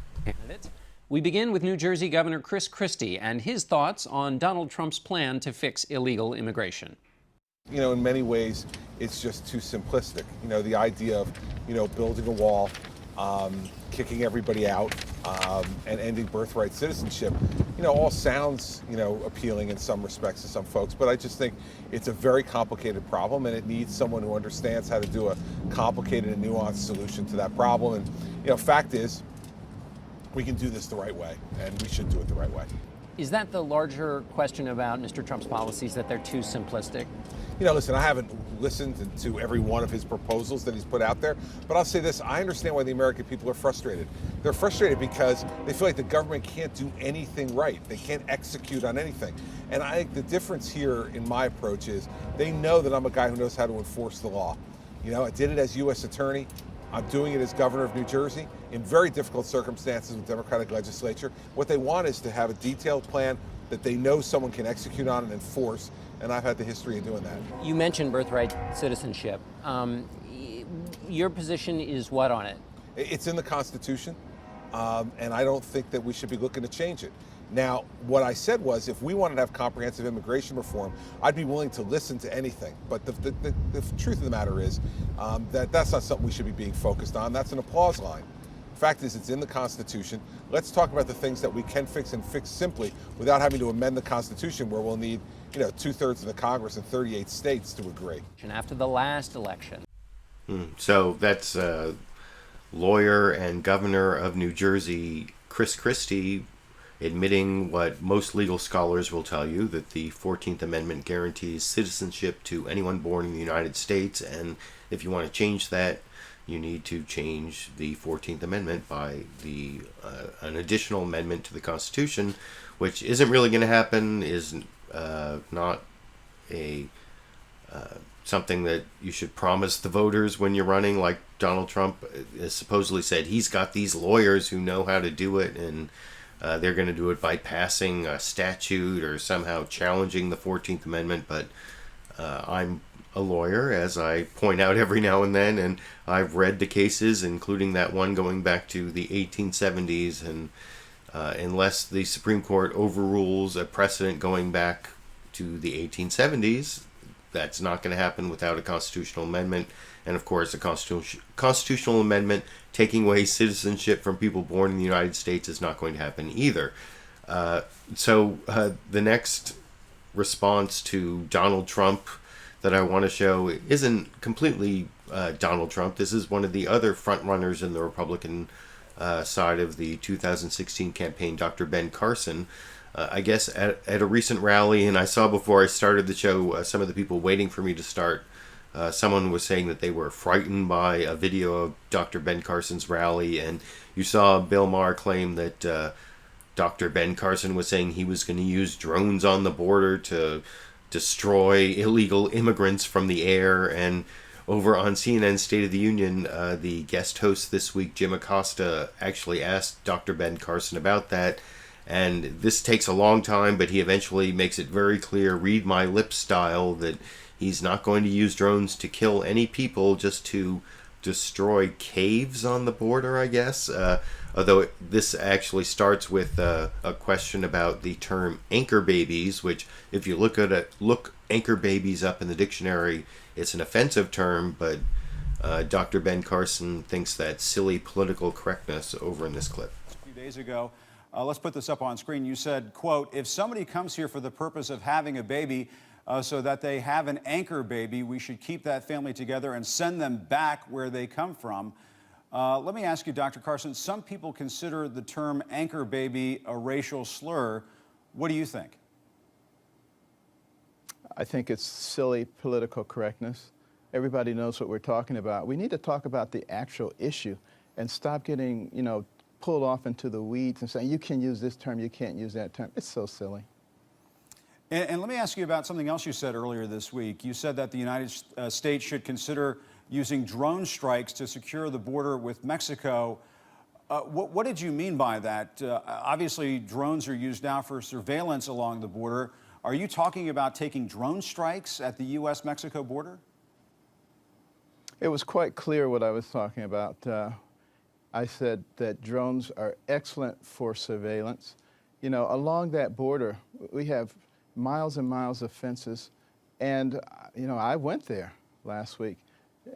We begin with New Jersey Governor Chris Christie and his thoughts on Donald Trump's plan to fix illegal immigration. You know, in many ways, it's just too simplistic. You know, the idea of, building a wall, kicking everybody out, and ending birthright citizenship, all sounds, appealing in some respects to some folks, but I just think it's a very complicated problem, and it needs someone who understands how to do a complicated and nuanced solution to that problem. And, fact is, we can do this the right way, and we should do it the right way. Is that the larger question about Mr. Trump's policies, that they're too simplistic? Listen, I haven't listened to every one of his proposals that he's put out there, but I'll say this, I understand why the American people are frustrated. They're frustrated because they feel like the government can't do anything right. They can't execute on anything. And I think the difference here in my approach is they know that I'm a guy who knows how to enforce the law. I did it as U.S. attorney. I'm doing it as governor of New Jersey in very difficult circumstances with Democratic legislature. What they want is to have a detailed plan that they know someone can execute on and enforce, and I've had the history of doing that. You mentioned birthright citizenship. Your position is what on it? It's in the Constitution, and I don't think that we should be looking to change it. Now, what I said was, if we wanted to have comprehensive immigration reform, I'd be willing to listen to anything. But the truth of the matter is that's not something we should be being focused on. That's an applause line. The fact is, it's in the Constitution. Let's talk about the things that we can fix and fix simply without having to amend the Constitution, where we'll need, 2/3 of the Congress and 38 states to agree. And after the last election. So that's lawyer and governor of New Jersey, Chris Christie, admitting what most legal scholars will tell you, that the 14th Amendment guarantees citizenship to anyone born in the United States, and if you want to change that, you need to change the 14th Amendment by an additional amendment to the Constitution, which isn't really going to happen, is not something that you should promise the voters when you're running, like Donald Trump has supposedly said. He's got these lawyers who know how to do it, and they're going to do it by passing a statute or somehow challenging the 14th Amendment. But I'm a lawyer, as I point out every now and then, and I've read the cases, including that one going back to the 1870s, and unless the Supreme Court overrules a precedent going back to the 1870s, that's not going to happen without a constitutional amendment. And of course, a constitutional amendment taking away citizenship from people born in the United States is not going to happen either. So the next response to Donald Trump that I want to show isn't completely Donald Trump. This is one of the other frontrunners in the Republican side of the 2016 campaign, Dr. Ben Carson. I guess at a recent rally, and I saw before I started the show, some of the people waiting for me to start, someone was saying that they were frightened by a video of Dr. Ben Carson's rally, and you saw Bill Maher claim that Dr. Ben Carson was saying he was going to use drones on the border to destroy illegal immigrants from the air. And over on CNN State of the Union, the guest host this week, Jim Acosta, actually asked Dr. Ben Carson about that. And this takes a long time, but he eventually makes it very clear, read my lips style, that he's not going to use drones to kill any people, just to destroy caves on the border, I guess. Although this actually starts with a question about the term anchor babies, which if you look anchor babies up in the dictionary, it's an offensive term, but Dr. Ben Carson thinks that's silly political correctness over in this clip. A few days ago, let's put this up on screen. You said, quote, if somebody comes here for the purpose of having a baby so that they have an anchor baby, we should keep that family together and send them back where they come from. Let me ask you, Dr. Carson, some people consider the term anchor baby a racial slur. What do you think? I think it's silly political correctness. Everybody knows what we're talking about. We need to talk about the actual issue and stop getting, pulled off into the weeds and saying, you can use this term, you can't use that term. It's so silly. And let me ask you about something else you said earlier this week. You said that the United States should consider using drone strikes to secure the border with Mexico. What did you mean by that? Obviously, drones are used now for surveillance along the border. Are you talking about taking drone strikes at the U.S.-Mexico border? It was quite clear what I was talking about. I said that drones are excellent for surveillance. Along that border, we have miles and miles of fences. And, I went there last week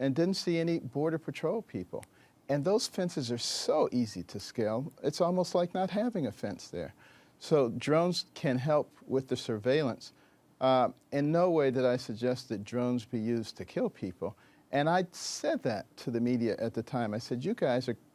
and didn't see any Border Patrol people. And those fences are so easy to scale. It's almost like not having a fence there. So drones can help with the surveillance. In no way did I suggest that drones be used to kill people. And I said that to the media at the time. I said,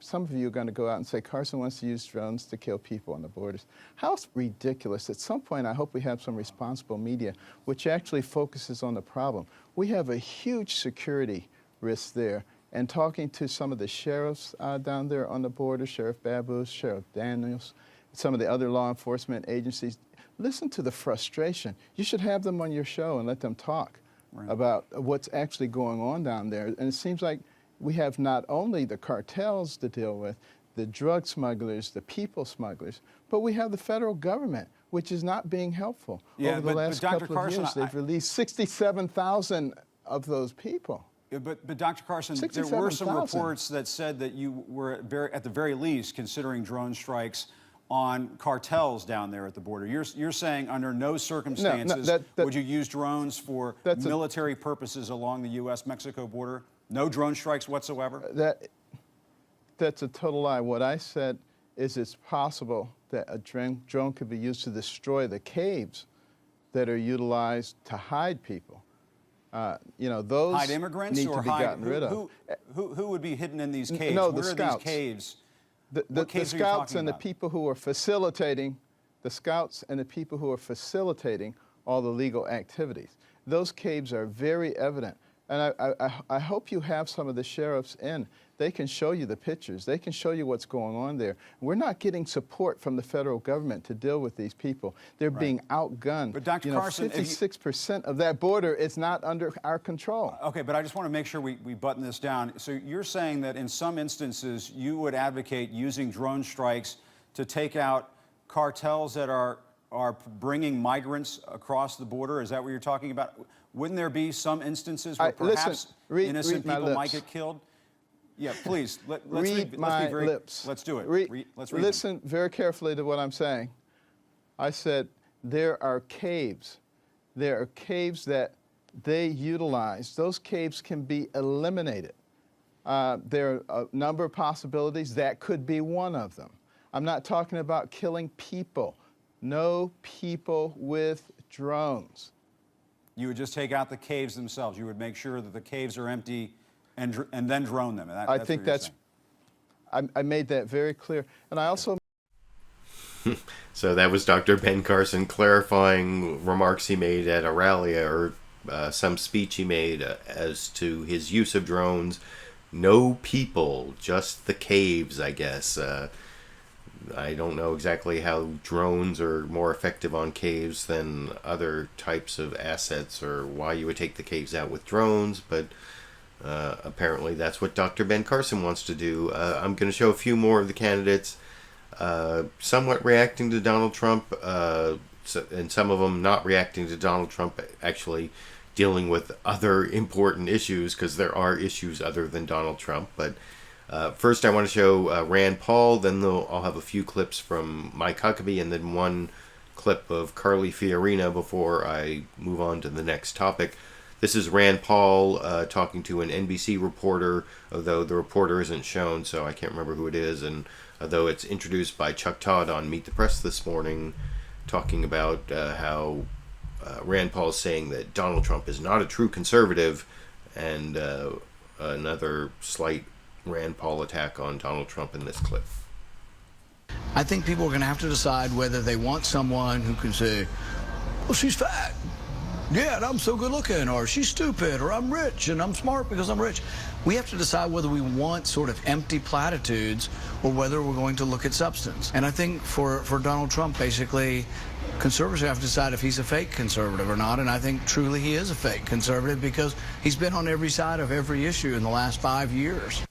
some of you are going to go out and say Carson wants to use drones to kill people on the borders. How ridiculous. At some point, I hope we have some responsible media which actually focuses on the problem. We have a huge security risk there. And talking to some of the sheriffs down there on the border, Sheriff Babus, Sheriff Daniels, some of the other law enforcement agencies, listen to the frustration. You should have them on your show and let them talk. Right. About what's actually going on down there. And it seems like we have not only the cartels to deal with, the drug smugglers, the people smugglers, but we have the federal government, which is not being helpful. Yeah, over the last couple of years, they've released 67,000 of those people. Yeah, but Dr. Carson, there were some reports that said that you were, at the very least, considering drone strikes on cartels down there at the border. You're saying under no circumstances would you use drones for military purposes along the U.S.-Mexico border? No drone strikes whatsoever? That's a total lie. What I said is it's possible that a drone could be used to destroy the caves that are utilized to hide people. Those hide immigrants need or to be gotten rid of. Who would be hidden in these caves? No, Where the are scouts. These caves? The scouts and the people who are facilitating, all the legal activities. Those caves are very evident. And I hope you have some of the sheriffs in. They can show you the pictures. They can show you what's going on there. We're not getting support from the federal government to deal with these people. They're being outgunned. But Dr. Carson, 56% of that border is not under our control. Okay, but I just want to make sure we button this down. So you're saying that in some instances you would advocate using drone strikes to take out cartels that are bringing migrants across the border? Is that what you're talking about? Wouldn't there be some instances where perhaps innocent people might get killed? Yeah, please. Let's read my lips. Let's do it. Let's read listen very carefully to what I'm saying. I said there are caves. There are caves that they utilize. Those caves can be eliminated. There are a number of possibilities. That could be one of them. I'm not talking about killing people. No people with drones. You would just take out the caves themselves. You would make sure that the caves are empty and then drone them. I think that's, I made that very clear. And I also... So that was Dr. Ben Carson clarifying remarks he made at a rally or some speech he made as to his use of drones. No people, just the caves, I guess. I don't know exactly how drones are more effective on caves than other types of assets or why you would take the caves out with drones, but apparently that's what Dr. Ben Carson wants to do. I'm going to show a few more of the candidates somewhat reacting to Donald Trump, and some of them not reacting to Donald Trump, actually dealing with other important issues, because there are issues other than Donald Trump. But first I want to show Rand Paul, then I'll have a few clips from Mike Huckabee, and then one clip of Carly Fiorina before I move on to the next topic. This is Rand Paul talking to an NBC reporter, although the reporter isn't shown, so I can't remember who it is, and although it's introduced by Chuck Todd on Meet the Press this morning, talking about how Rand Paul is saying that Donald Trump is not a true conservative, and another slight Rand Paul attack on Donald Trump in this clip. I think people are going to have to decide whether they want someone who can say, well, she's fat. Yeah, and I'm so good looking, or she's stupid, or I'm rich and I'm smart because I'm rich. We have to decide whether we want sort of empty platitudes or whether we're going to look at substance. And I think for Donald Trump, basically, conservatives have to decide if he's a fake conservative or not. And I think truly he is a fake conservative because he's been on every side of every issue in the last 5 years.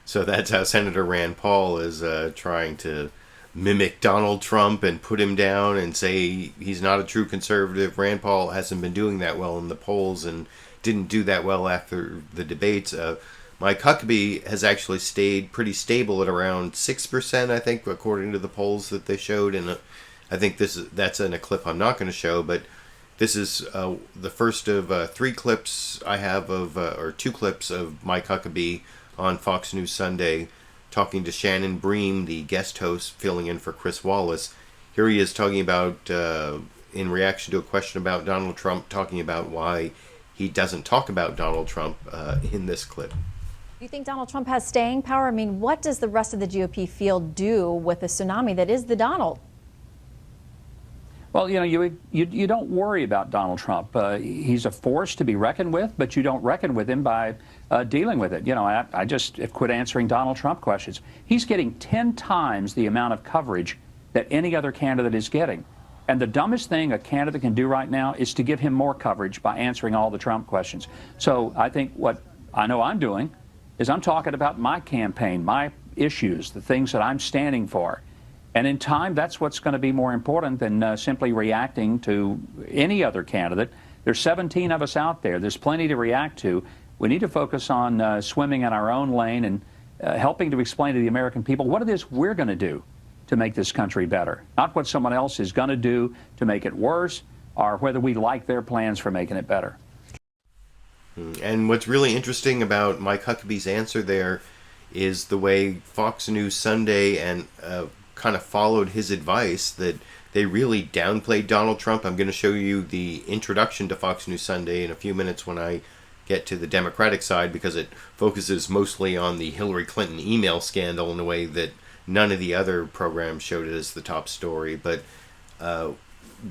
So that's how Senator Rand Paul is trying to mimic Donald Trump and put him down and say he's not a true conservative. Rand Paul hasn't been doing that well in the polls and didn't do that well after the debates. Mike Huckabee has actually stayed pretty stable at around 6%, I think, according to the polls that they showed. And I think that's in a clip I'm not going to show, but this is the first of 3 clips I have of, or 2 clips of Mike Huckabee on Fox News Sunday, talking to Shannon Bream, the guest host, filling in for Chris Wallace. Here he is talking about, in reaction to a question about Donald Trump, talking about why he doesn't talk about Donald Trump in this clip. Do you think Donald Trump has staying power? I mean, what does the rest of the GOP field do with the tsunami that is the Donald? Well, you know, you don't worry about Donald Trump. He's a force to be reckoned with, but you don't reckon with him by dealing with it. You know, I just quit answering Donald Trump questions. He's getting 10 times the amount of coverage that any other candidate is getting. And the dumbest thing a candidate can do right now is to give him more coverage by answering all the Trump questions. So I think what I know I'm doing is I'm talking about my campaign, my issues, the things that I'm standing for. And in time, that's what's going to be more important than simply reacting to any other candidate. There's 17 of us out there. There's plenty to react to. We need to focus on swimming in our own lane and helping to explain to the American people what it is we're going to do to make this country better, not what someone else is going to do to make it worse or whether we like their plans for making it better. And what's really interesting about Mike Huckabee's answer there is the way Fox News Sunday and kind of followed his advice, that they really downplayed Donald Trump. I'm going to show you the introduction to Fox News Sunday in a few minutes when I get to the Democratic side, because it focuses mostly on the Hillary Clinton email scandal in a way that none of the other programs showed it as the top story. But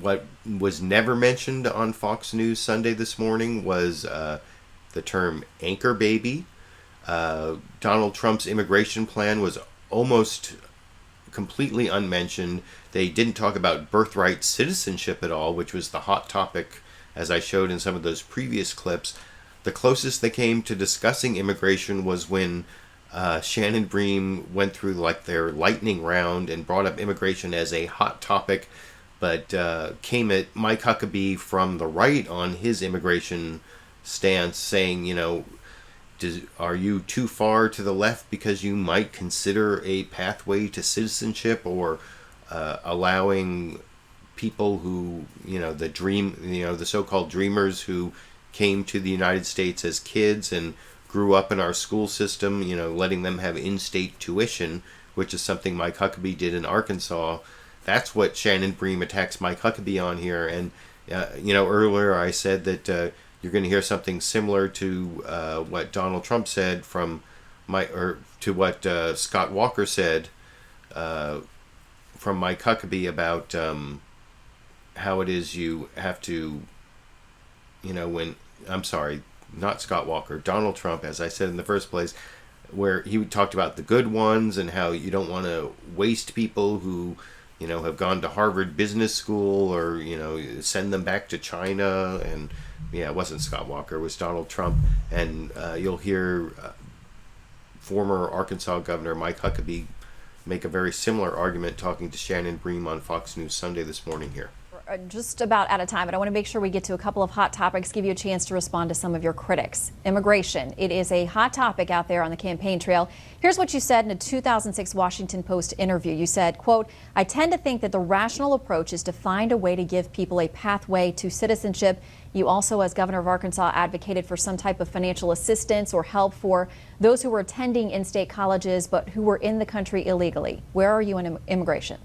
what was never mentioned on Fox News Sunday this morning was the term anchor baby. Donald Trump's immigration plan was almost completely unmentioned. They didn't talk about birthright citizenship at all, which was the hot topic, as I showed in some of those previous clips. The closest they came to discussing immigration was when Shannon Bream went through like their lightning round and brought up immigration as a hot topic, but came at Mike Huckabee from the right on his immigration stance, saying, you know, are you too far to the left because you might consider a pathway to citizenship, or allowing people who, you know, the so-called dreamers who came to the United States as kids and grew up in our school system, you know, letting them have in-state tuition, which is something Mike Huckabee did in Arkansas. That's what Shannon Bream attacks Mike Huckabee on here. And, you know, earlier I said that you're going to hear something similar to what Donald Trump said to what Scott Walker said from Mike Huckabee about how it is you have to, you know, not Scott Walker, Donald Trump, as I said in the first place, where he talked about the good ones and how you don't want to waste people who, you know, have gone to Harvard Business School, or, you know, send them back to China. And yeah, it wasn't Scott Walker, it was Donald Trump. And you'll hear former Arkansas Governor Mike Huckabee make a very similar argument talking to Shannon Bream on Fox News Sunday this morning here. Just about out of time, but I want to make sure we get to a couple of hot topics, give you a chance to respond to some of your critics. Immigration. It is a hot topic out there on the campaign trail. Here's what you said in a 2006 Washington Post interview. You said, quote, "I tend to think that the rational approach is to find a way to give people a pathway to citizenship." You also, as governor of Arkansas, advocated for some type of financial assistance or help for those who were attending in-state colleges but who were in the country illegally. Where are you in immigration?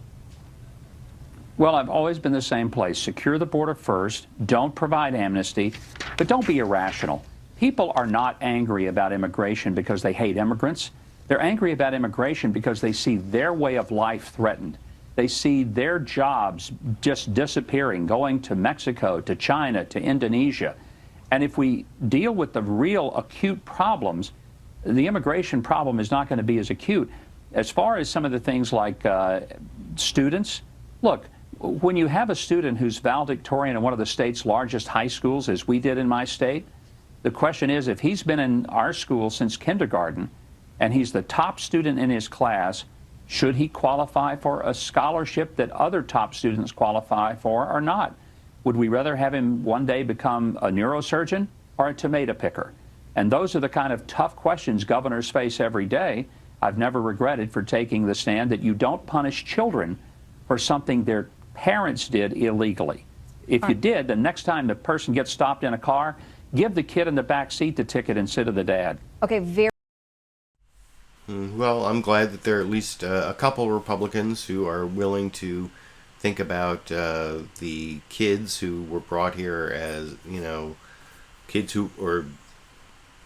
Well, I've always been the same place. Secure the border first. Don't provide amnesty, but don't be irrational. People are not angry about immigration because they hate immigrants. They're angry about immigration because they see their way of life threatened. They see their jobs just disappearing, going to Mexico, to China, to Indonesia. And if we deal with the real acute problems, the immigration problem is not going to be as acute. As far as some of the things like students, look, when you have a student who's valedictorian in one of the state's largest high schools, as we did in my state, the question is, if he's been in our school since kindergarten and he's the top student in his class, should he qualify for a scholarship that other top students qualify for or not? Would we rather have him one day become a neurosurgeon or a tomato picker? And those are the kind of tough questions governors face every day. I've never regretted for taking the stand that you don't punish children for something their parents did illegally. If you did, the next time the person gets stopped in a car, give the kid in the back seat the ticket instead of the dad. Okay, very. Well, I'm glad that there are at least a couple Republicans who are willing to think about the kids who were brought here as, kids who, or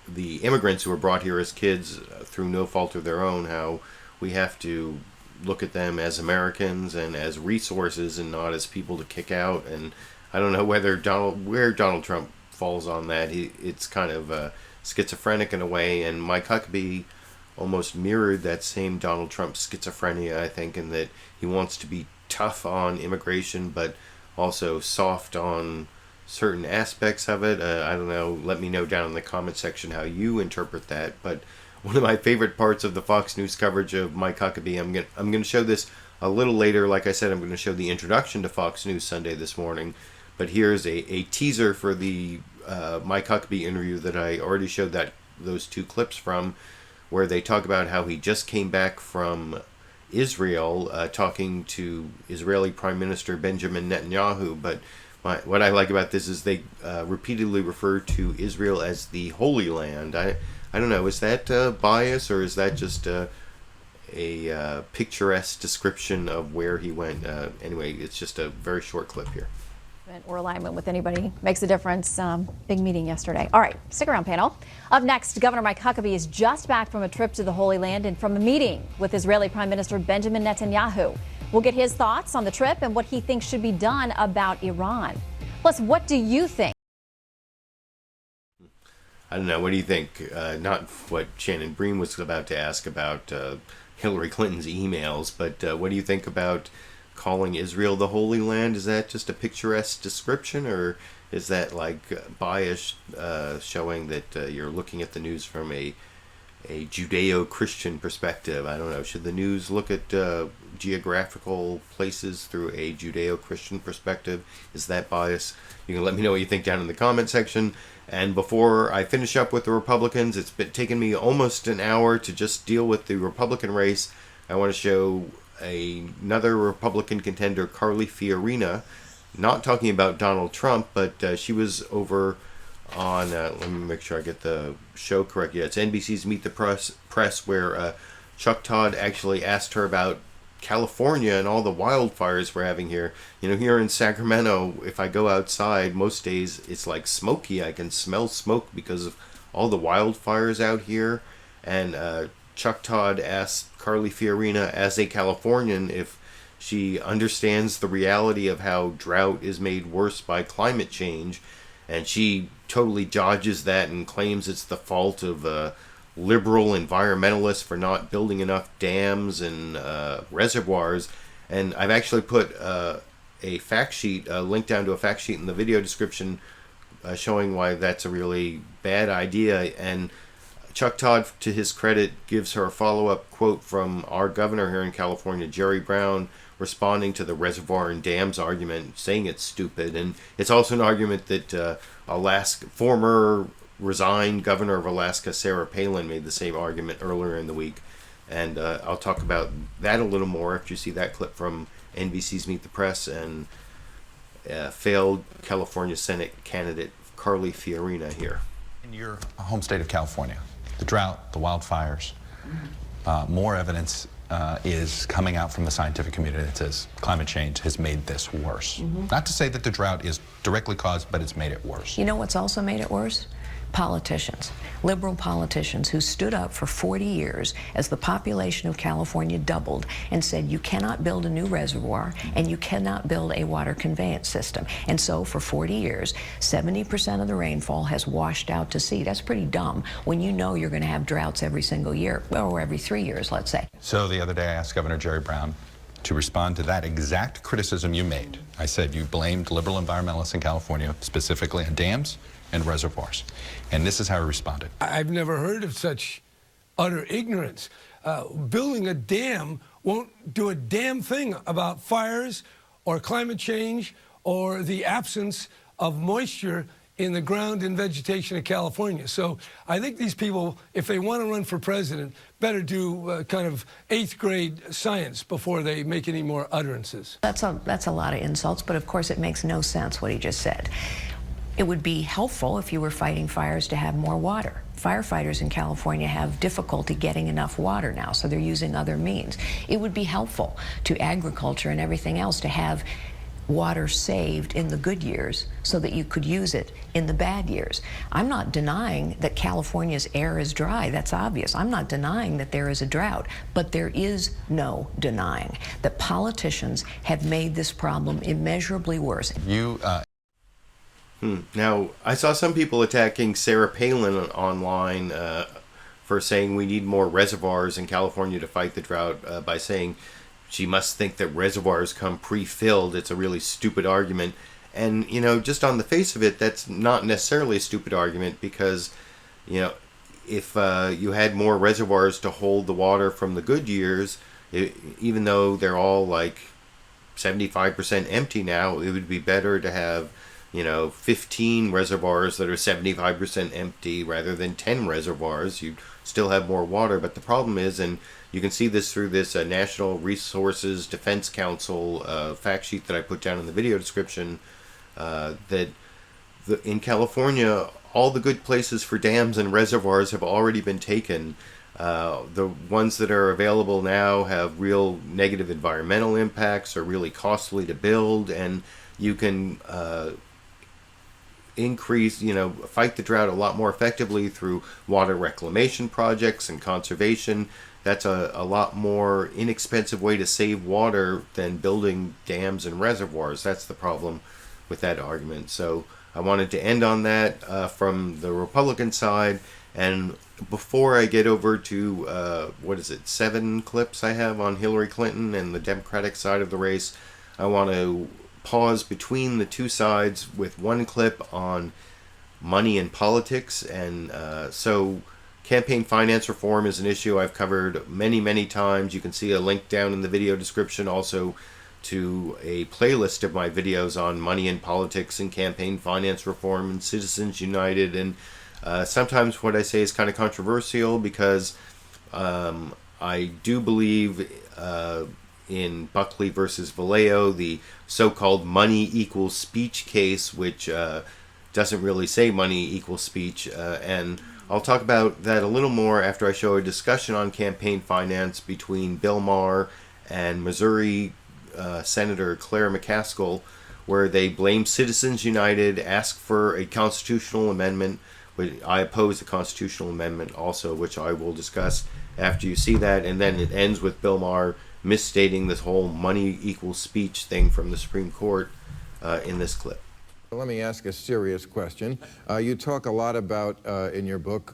the immigrants who were brought here as kids through no fault of their own, how we have to look at them as Americans and as resources and not as people to kick out. And I don't know where Donald Trump falls on that. It's kind of schizophrenic in a way, and Mike Huckabee almost mirrored that same Donald Trump schizophrenia, I think, in that he wants to be tough on immigration but also soft on certain aspects of it. I don't know, let me know down in the comment section how you interpret that. But one of my favorite parts of the Fox News coverage of Mike Huckabee, I'm going to show this a little later. Like I said, I'm going to show the introduction to Fox News Sunday this morning, but here's a teaser for the Mike Huckabee interview that I already showed those two clips from, where they talk about how he just came back from Israel talking to Israeli Prime Minister Benjamin Netanyahu. But what I like about this is they repeatedly refer to Israel as the Holy Land. I don't know, is that bias, or is that just a picturesque description of where he went? Anyway, it's just a very short clip here. Or alignment with anybody makes a difference. Big meeting yesterday. All right, stick around, panel. Up next, Governor Mike Huckabee is just back from a trip to the Holy Land and from a meeting with Israeli Prime Minister Benjamin Netanyahu. We'll get his thoughts on the trip and what he thinks should be done about Iran. Plus, what do you think? I don't know. What do you think? Not what Shannon Bream was about to ask about Hillary Clinton's emails, but what do you think about calling Israel the Holy Land? Is that just a picturesque description, or is that like bias showing that you're looking at the news from a Judeo-Christian perspective? I don't know. Should the news look at geographical places through a Judeo-Christian perspective? Is that bias? You can let me know what you think down in the comment section. And before I finish up with the Republicans, it's been taking me almost an hour to just deal with the Republican race. I want to show another Republican contender, Carly Fiorina, not talking about Donald Trump, but she was over on, let me make sure I get the show correct. Yeah, it's NBC's Meet the Press, where Chuck Todd actually asked her about California and all the wildfires we're having here. Here in Sacramento, if I go outside, most days it's like smoky. I can smell smoke because of all the wildfires out here. And Chuck Todd asked Carly Fiorina, as a Californian, if she understands the reality of how drought is made worse by climate change. And she totally dodges that and claims it's the fault of liberal environmentalists for not building enough dams and reservoirs. And I've actually put a fact sheet, a link down to a fact sheet in the video description showing why that's a really bad idea. And Chuck Todd, to his credit, gives her a follow-up quote from our governor here in California, Jerry Brown, responding to the reservoir and dams argument, saying it's stupid. And it's also an argument that former resigned governor of Alaska, Sarah Palin, made the same argument earlier in the week. And I'll talk about that a little more after you see that clip from NBC's Meet the Press and failed California Senate candidate Carly Fiorina here. In your home state of California, the drought, the wildfires, more evidence is coming out from the scientific community that says climate change has made this worse. Not to say that the drought is directly caused, but it's made it worse. You know what's also made it worse? politicians, liberal politicians who stood up for 40 years as the population of California doubled and said you cannot build a new reservoir and you cannot build a water conveyance system. And so for 40 years, 70% of the rainfall has washed out to sea. That's pretty dumb when you know you're going to have droughts every single year, or every 3 years, let's say. So the other day I asked Governor Jerry Brown to respond to that exact criticism you made. I said you blamed liberal environmentalists in California, specifically on dams and reservoirs. And this is how he responded. I've never heard of such utter ignorance. Building a dam won't do a damn thing about fires or climate change or the absence of moisture in the ground and vegetation of California. So I think these people, if they want to run for president, better do kind of 8th grade science before they make any more utterances. That's a lot of insults, but of course it makes no sense what he just said. It would be helpful if you were fighting fires to have more water. Firefighters in California have difficulty getting enough water now, so they're using other means. It would be helpful to agriculture and everything else to have water saved in the good years so that you could use it in the bad years. I'm not denying that California's air is dry. That's obvious. I'm not denying that there is a drought, but there is no denying that politicians have made this problem immeasurably worse. Now, I saw some people attacking Sarah Palin online for saying we need more reservoirs in California to fight the drought by saying she must think that reservoirs come pre-filled. It's a really stupid argument. And, you know, just on the face of it, that's not necessarily a stupid argument because, you know, if you had more reservoirs to hold the water from the good years, even though they're all like 75% empty now, it would be better to have, you know, 15 reservoirs that are 75% empty rather than 10 reservoirs. You still have more water, but the problem is, and you can see this through this National Resources Defense Council fact sheet that I put down in the video description, that in California, all the good places for dams and reservoirs have already been taken. The ones that are available now have real negative environmental impacts, are really costly to build, and you can increase, you know, fight the drought a lot more effectively through water reclamation projects and conservation. That's a lot more inexpensive way to save water than building dams and reservoirs. That's the problem with that argument. So I wanted to end on that from the Republican side. And before I get over to, 7 clips I have on Hillary Clinton and the Democratic side of the race, I want to pause between the two sides with one clip on money and politics. And so campaign finance reform is an issue I've covered many, many times. You can see a link down in the video description also to a playlist of my videos on money and politics and campaign finance reform and Citizens United. And sometimes what I say is kind of controversial because I do believe in Buckley versus Valeo, the so-called money equals speech case, which doesn't really say money equals speech. And I'll talk about that a little more after I show a discussion on campaign finance between Bill Maher and Missouri Senator Claire McCaskill, where they blame Citizens United, ask for a constitutional amendment. I oppose the constitutional amendment also, which I will discuss after you see that. And then it ends with Bill Maher misstating this whole money equals speech thing from the Supreme Court in this clip. Let me ask a serious question. You talk a lot about, in your book,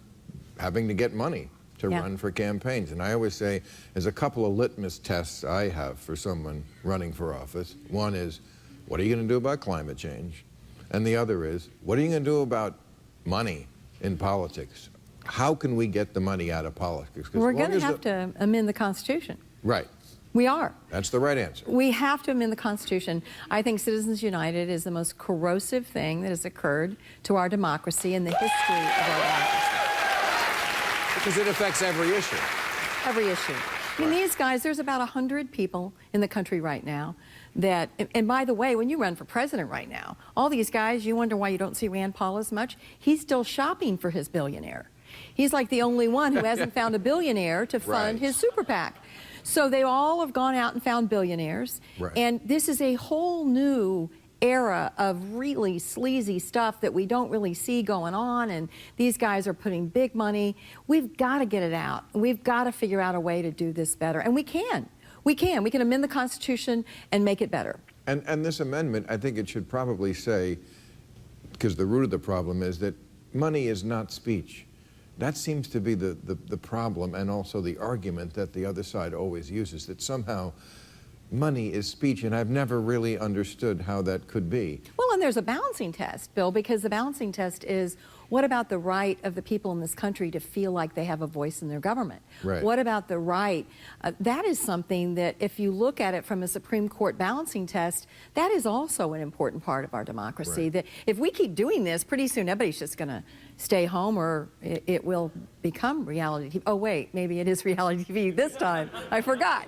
having to get money to run for campaigns. And I always say, there's a couple of litmus tests I have for someone running for office. One is, what are you going to do about climate change? And the other is, what are you going to do about money in politics? How can we get the money out of politics? We're going to have to amend the Constitution. Right. We are. That's the right answer. We have to amend the Constitution. I think Citizens United is the most corrosive thing that has occurred to our democracy in the history of our democracy. Because it affects every issue. Every issue. I mean, these guys, there's about 100 people in the country right now that, and by the way, when you run for president right now, all these guys, you wonder why you don't see Rand Paul as much. He's still shopping for his billionaire. He's like the only one who hasn't found a billionaire to fund his super PAC. So they all have gone out and found billionaires. Right. And this is a whole new era of really sleazy stuff that we don't really see going on, and these guys are putting big money. We've got to get it out. We've got to figure out a way to do this better, and we can. We can. We can amend the Constitution and make it better. And this amendment, I think it should probably say, because the root of the problem is that money is not speech. That seems to be the problem, and also the argument that the other side always uses, that somehow money is speech, and I've never really understood how that could be. Well, and there's a balancing test, Bill, because the balancing test is, what about the right of the people in this country to feel like they have a voice in their government? Right. What about the right? That is something that, if you look at it from a Supreme Court balancing test, that is also an important part of our democracy. Right. That if we keep doing this, pretty soon everybody's just going to stay home, or it will become reality TV. Oh, wait, maybe it is reality TV this time. I forgot.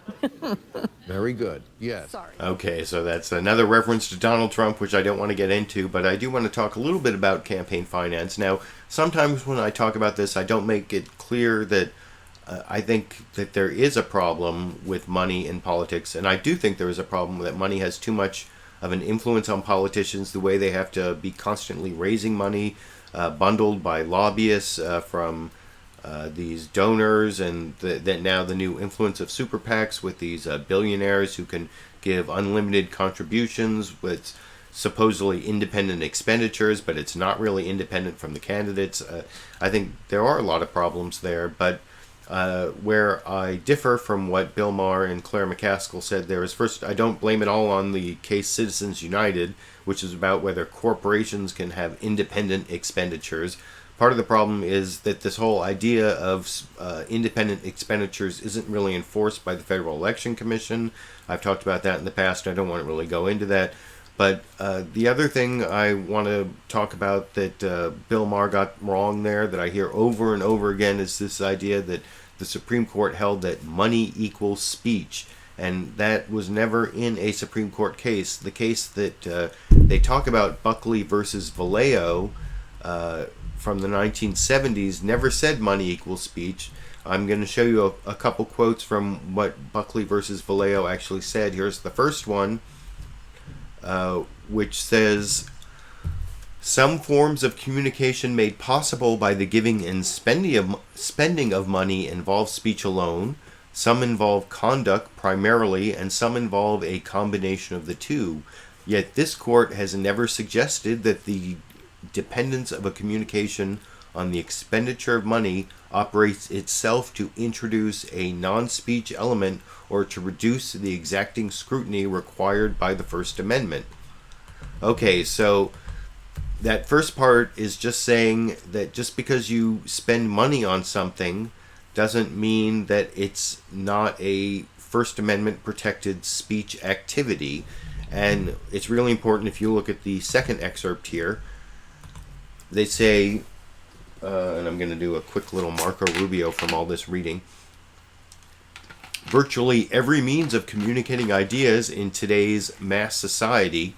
Very good. Yes. Sorry. Okay, so that's another reference to Donald Trump, which I don't want to get into, but I do want to talk a little bit about campaign finance. Now, sometimes when I talk about this, I don't make it clear that I think that there is a problem with money in politics, and I do think there is a problem that money has too much of an influence on politicians, the way they have to be constantly raising money, bundled by lobbyists from these donors, and that now the new influence of super PACs with these billionaires who can give unlimited contributions with supposedly independent expenditures, but it's not really independent from the candidates. I think there are a lot of problems there, but where I differ from what Bill Maher and Claire McCaskill said there is, first, I don't blame it all on the case Citizens United, which is about whether corporations can have independent expenditures. Part of the problem is that this whole idea of independent expenditures isn't really enforced by the Federal Election Commission. I've talked about that in the past. I don't want to really go into that. But the other thing I want to talk about that Bill Maher got wrong there, that I hear over and over again, is this idea that the Supreme Court held that money equals speech. And that was never in a Supreme Court case. The case that they talk about, Buckley versus Valeo, from the 1970s, never said money equals speech. I'm going to show you a couple quotes from what Buckley versus Valeo actually said. Here's the first one, which says, some forms of communication made possible by the giving and spending of money involve speech alone. Some involve conduct primarily, and some involve a combination of the two. Yet this court has never suggested that the dependence of a communication on the expenditure of money operates itself to introduce a non-speech element or to reduce the exacting scrutiny required by the First Amendment. Okay, so that first part is just saying that just because you spend money on something doesn't mean that it's not a First Amendment protected speech activity. And it's really important if you look at the second excerpt here. They say, and I'm going to do a quick little Marco Rubio from all this reading, virtually every means of communicating ideas in today's mass society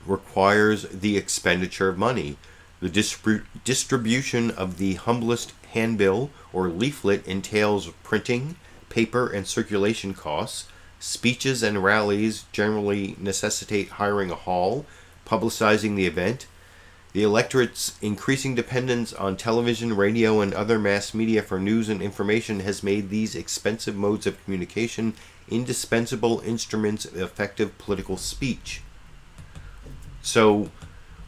requires the expenditure of money. The distribution of the humblest handbill or leaflet entails printing, paper, and circulation costs. Speeches and rallies generally necessitate hiring a hall, publicizing the event. The electorate's increasing dependence on television, radio, and other mass media for news and information has made these expensive modes of communication indispensable instruments of effective political speech. So,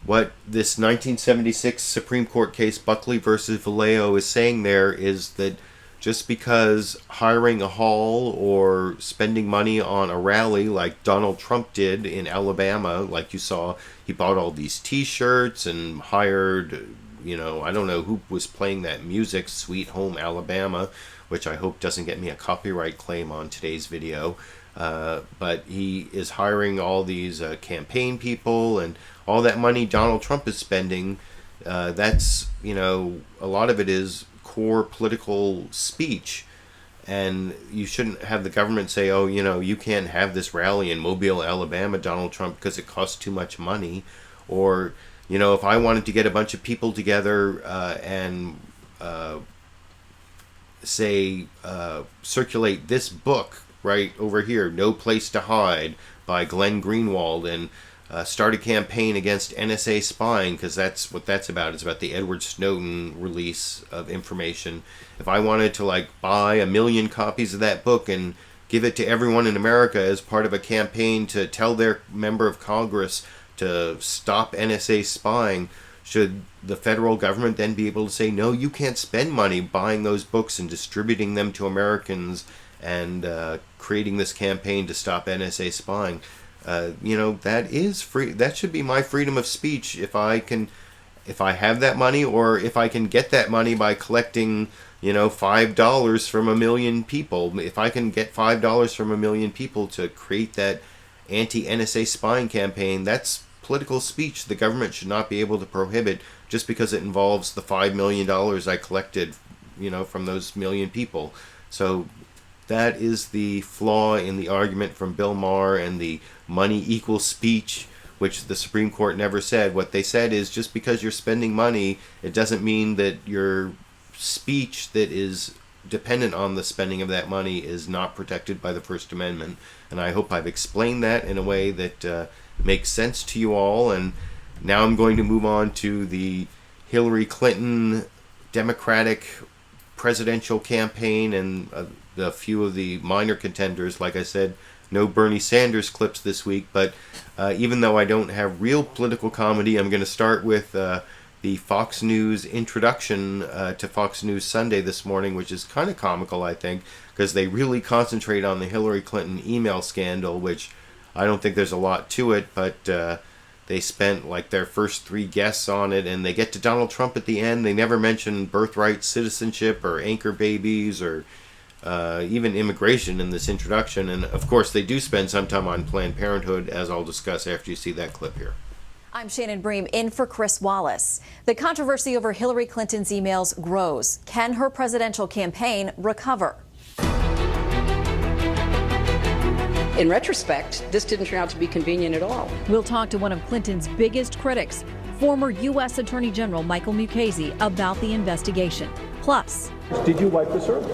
what this 1976 Supreme Court case, Buckley versus Valeo, is saying there is that just because hiring a hall or spending money on a rally like Donald Trump did in Alabama, like you saw, he bought all these t-shirts and hired, I don't know who was playing that music, Sweet Home Alabama, which I hope doesn't get me a copyright claim on today's video. But he is hiring all these campaign people, and all that money Donald Trump is spending, that's, a lot of it is core political speech. And you shouldn't have the government say, oh, you can't have this rally in Mobile, Alabama, Donald Trump, because it costs too much money. Or, if I wanted to get a bunch of people together and circulate this book right over here, No Place to Hide, by Glenn Greenwald, and start a campaign against NSA spying, because that's what that's about. It's about the Edward Snowden release of information. If I wanted to like buy 1 million copies of that book and give it to everyone in America as part of a campaign to tell their member of Congress to stop NSA spying, should the federal government then be able to say, no, you can't spend money buying those books and distributing them to Americans and creating this campaign to stop NSA spying? That is free. That should be my freedom of speech if I have that money, or if I can get that money by collecting, $5 from 1 million people. If I can get $5 from 1 million people to create that anti-NSA spying campaign, that's political speech the government should not be able to prohibit just because it involves the $5 million I collected, from those 1 million people. So that is the flaw in the argument from Bill Maher and the money equals speech, which the Supreme Court never said. What they said is just because you're spending money, it doesn't mean that your speech that is dependent on the spending of that money is not protected by the First Amendment. And I hope I've explained that in a way that makes sense to you all. And now I'm going to move on to the Hillary Clinton Democratic presidential campaign and a few of the minor contenders. Like I said, no Bernie Sanders clips this week, but even though I don't have real political comedy, I'm going to start with the Fox News introduction to Fox News Sunday this morning, which is kind of comical, I think, because they really concentrate on the Hillary Clinton email scandal, which I don't think there's a lot to it, but they spent like their first 3 guests on it, and they get to Donald Trump at the end. They never mention birthright, citizenship, or anchor babies, or even immigration in this introduction. And of course, they do spend some time on Planned Parenthood, as I'll discuss after you see that clip here. I'm Shannon Bream, in for Chris Wallace. The controversy over Hillary Clinton's emails grows. Can her presidential campaign recover? In retrospect, this didn't turn out to be convenient at all. We'll talk to one of Clinton's biggest critics, former U.S. Attorney General Michael Mukasey, about the investigation. Plus, did you wipe the server?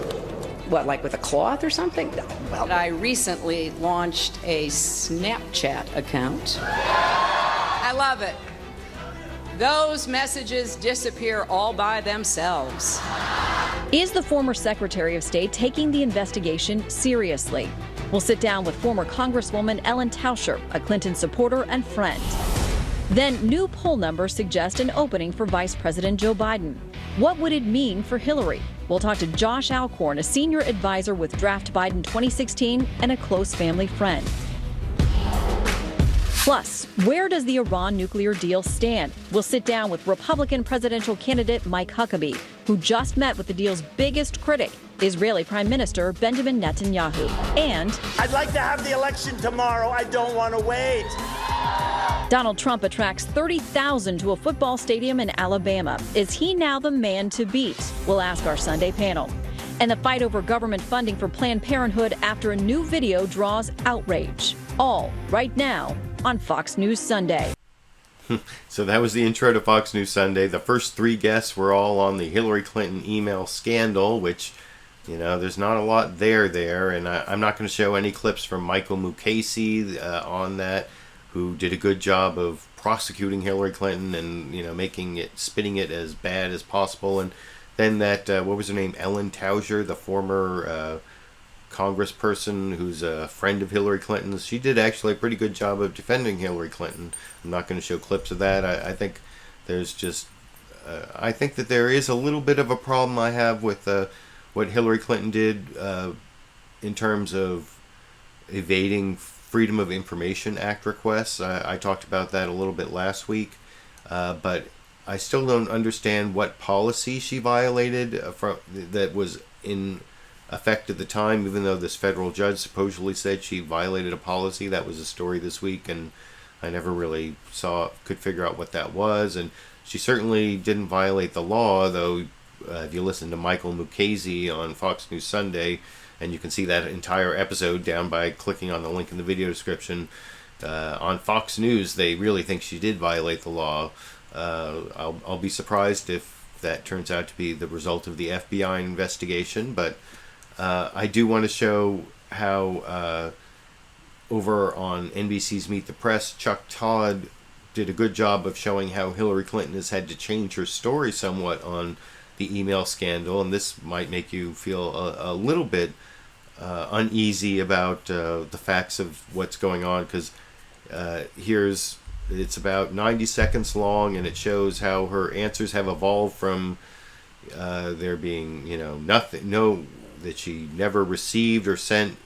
What, like with a cloth or something? No. Well, I recently launched a Snapchat account. I love it. Those messages disappear all by themselves. is the former Secretary of State taking the investigation seriously? We'll sit down with former Congresswoman Ellen Tauscher, a Clinton supporter and friend. Then new poll numbers suggest an opening for Vice President Joe Biden. What would it mean for Hillary? We'll talk to Josh Alcorn, a senior advisor with Draft Biden 2016 and a close family friend. Plus, where does the Iran nuclear deal stand? We'll sit down with Republican presidential candidate Mike Huckabee, who just met with the deal's biggest critic, Israeli Prime Minister Benjamin Netanyahu. And I'd like to have the election tomorrow. I don't want to wait. Donald Trump attracts 30,000 to a football stadium in Alabama. Is he now the man to beat? We'll ask our Sunday panel. And the fight over government funding for Planned Parenthood after a new video draws outrage. All right now on Fox News Sunday. So that was the intro to Fox News Sunday. The first three guests were all on the Hillary Clinton email scandal, which, you know, there's not a lot there. And I'm not going to show any clips from Michael Mukasey on that, who did a good job of prosecuting Hillary Clinton and, you know, spinning it as bad as possible. And then that, what was her name? Ellen Tauscher, the former congressperson who's a friend of Hillary Clinton's. She did actually a pretty good job of defending Hillary Clinton. I'm not going to show clips of that. I think there's just, I think that there is a little bit of a problem I have with what Hillary Clinton did in terms of evading Freedom of Information Act requests. I talked about that a little bit last week, but I still don't understand what policy she violated that was in effect at the time, even though this federal judge supposedly said she violated a policy. That was a story this week, and I never really could figure out what that was. And she certainly didn't violate the law, though. If you listen to Michael Mukasey on Fox News Sunday, and you can see that entire episode down by clicking on the link in the video description, on Fox News, they really think she did violate the law. I'll be surprised if that turns out to be the result of the FBI investigation, but I do want to show how over on NBC's Meet the Press, Chuck Todd did a good job of showing how Hillary Clinton has had to change her story somewhat on the email scandal, and this might make you feel a little bit uneasy about the facts of what's going on, because it's about 90 seconds long, and it shows how her answers have evolved from there being, that she never received or sent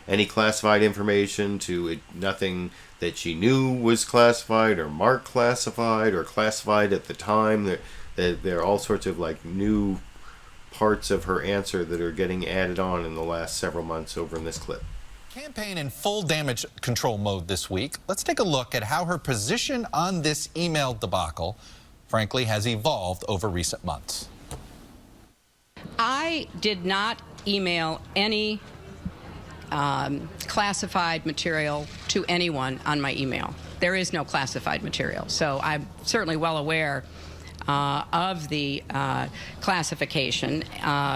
any classified information to nothing that she knew was classified or marked classified or classified at the time. There are all sorts of like new parts of her answer that are getting added on in the last several months over in this clip. Campaign in full damage control mode this week. Let's take a look at how her position on this email debacle, frankly, has evolved over recent months. I did not email any classified material to anyone on my email. There is no classified material, so I'm certainly well aware of the classification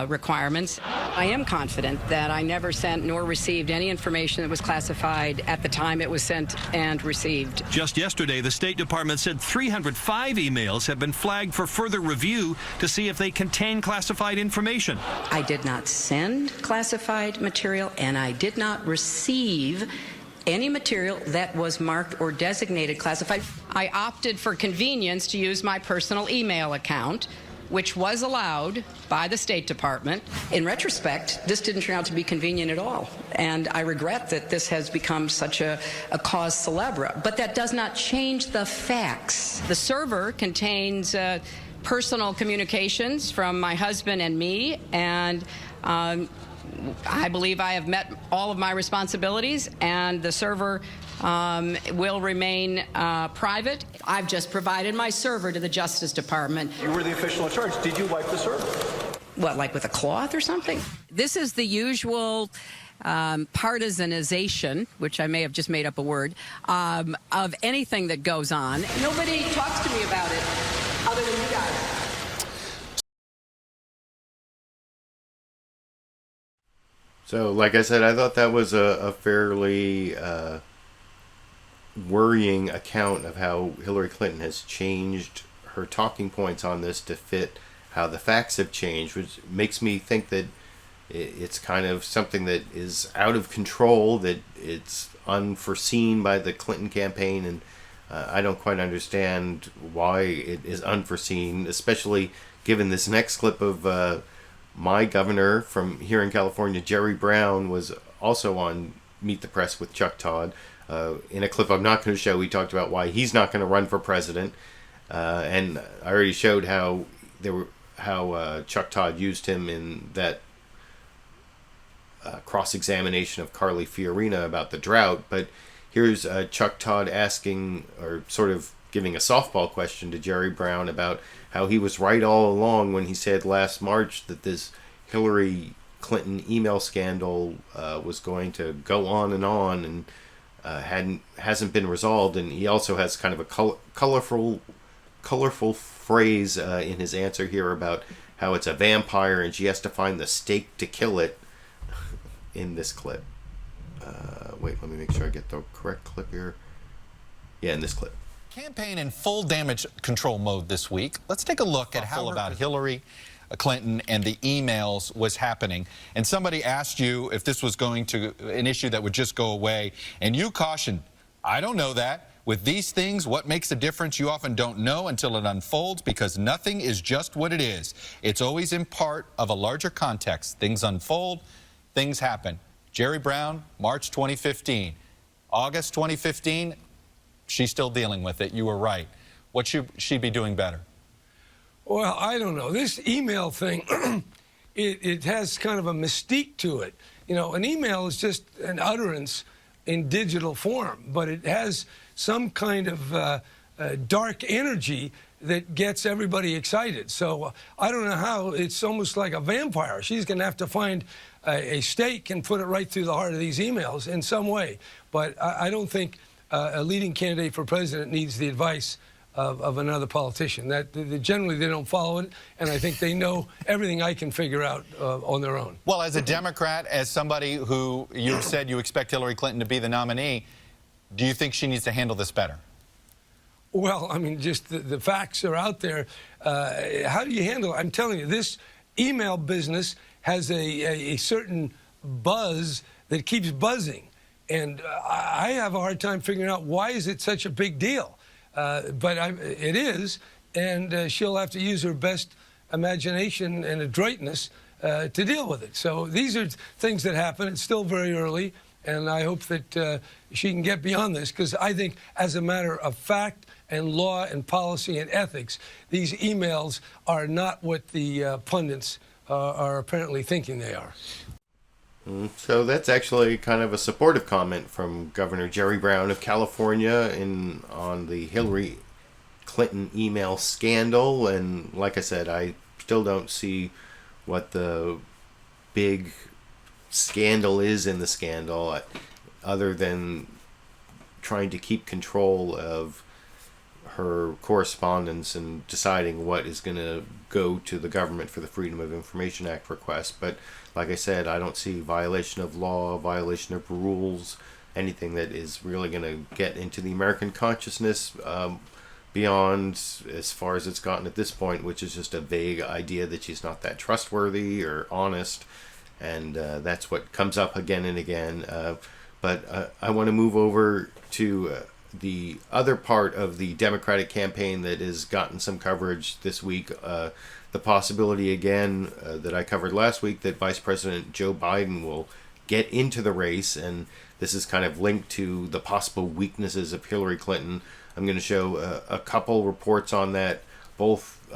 requirements. I am confident that I never sent nor received any information that was classified at the time it was sent and received. Just yesterday, the State Department said 305 emails have been flagged for further review to see if they contain classified information. I did not send classified material, and I did not receive any material that was marked or designated classified. I opted for convenience to use my personal email account, which was allowed by the State Department. In retrospect, this didn't turn out to be convenient at all, and I regret that this has become such a cause célèbre. But that does not change the facts. The server contains personal communications from my husband and me, and I believe I have met all of my responsibilities, and the server will remain private. I've just provided my server to the Justice Department. You were the official in charge. Did you wipe the server? What, like with a cloth or something? This is the usual partisanization, which I may have just made up a word, of anything that goes on. Nobody talks to me about it other than you guys. So, like I said, I thought that was a fairly worrying account of how Hillary Clinton has changed her talking points on this to fit how the facts have changed, which makes me think that it's kind of something that is out of control, that it's unforeseen by the Clinton campaign, and I don't quite understand why it is unforeseen, especially given this next clip of my governor from here in California, Jerry Brown, was also on Meet the Press with Chuck Todd. In a clip I'm not going to show, he talked about why he's not going to run for president. And I already showed how Chuck Todd used him in that cross-examination of Carly Fiorina about the drought. But here's Chuck Todd asking, or sort of giving a softball question to Jerry Brown about how he was right all along when he said last March that this Hillary Clinton email scandal was going to go on and hasn't been resolved. And he also has kind of a colorful phrase in his answer here about how it's a vampire and she has to find the stake to kill it in this clip. Wait, let me make sure I get the correct clip here. Yeah, in this clip. Campaign in full damage control mode this week. Let's take a look at how about Hillary Clinton and the emails was happening. And somebody asked you if this was going to an issue that would just go away, and you cautioned, I don't know that. With these things, what makes a difference you often don't know until it unfolds, because nothing is just what it is. It's always in part of a larger context. Things unfold, things happen. Jerry Brown, March 2015. August 2015, she's still dealing with it. You were right. What should she be doing better? Well, I don't know. This email thing, it has kind of a mystique to it. You know, an email is just an utterance in digital form, but it has some kind of dark energy that gets everybody excited. So I don't know how. It's almost like a vampire. She's going to have to find a stake and put it right through the heart of these emails in some way. But I don't think a leading candidate for president needs the advice of another politician. That generally they don't follow it, and I think they know everything I can figure out on their own. Well, as a Democrat, as somebody who you said you expect Hillary Clinton to be the nominee, do you think she needs to handle this better? Well, I mean, just the facts are out there. How do you handle it? I'm telling you, this email business has a certain buzz that keeps buzzing. And I have a hard time figuring out why is it such a big deal. But it is, and she'll have to use her best imagination and adroitness to deal with it. So these are things that happen. It's still very early. And I hope that she can get beyond this, because I think as a matter of fact and law and policy and ethics, these emails are not what the pundits are apparently thinking they are. So that's actually kind of a supportive comment from Governor Jerry Brown of California on the Hillary Clinton email scandal. And like I said, I still don't see what the big scandal is in the scandal, other than trying to keep control of her correspondence and deciding what is going to go to the government for the Freedom of Information Act request. But like I said, I don't see violation of law, violation of rules, anything that is really going to get into the American consciousness beyond as far as it's gotten at this point, which is just a vague idea that she's not that trustworthy or honest. And that's what comes up again and again. But I want to move over to the other part of the Democratic campaign that has gotten some coverage this week. The possibility again that I covered last week that Vice President Joe Biden will get into the race. And this is kind of linked to the possible weaknesses of Hillary Clinton. I'm going to show a couple reports on that, both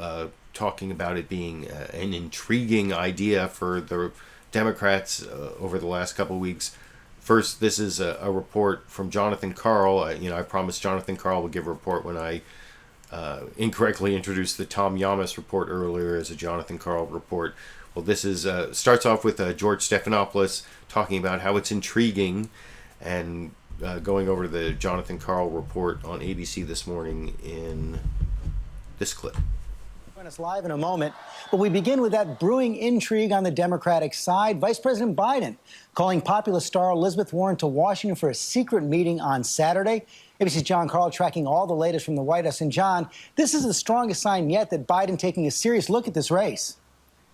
talking about it being an intriguing idea for the Democrats over the last couple of weeks. First, this is a report from Jonathan Karl. I promised Jonathan Karl would give a report when I incorrectly introduced the Tom Llamas report earlier as a Jonathan Karl report. Well, this is starts off with George Stephanopoulos talking about how it's intriguing, and going over to the Jonathan Karl report on ABC this morning in this clip. Join us live in a moment, but we begin with that brewing intrigue on the Democratic side. Vice President Biden calling populist star Elizabeth Warren to Washington for a secret meeting on Saturday. ABC's John Karl tracking all the latest from the White House. And John, this is the strongest sign yet that Biden taking a serious look at this race.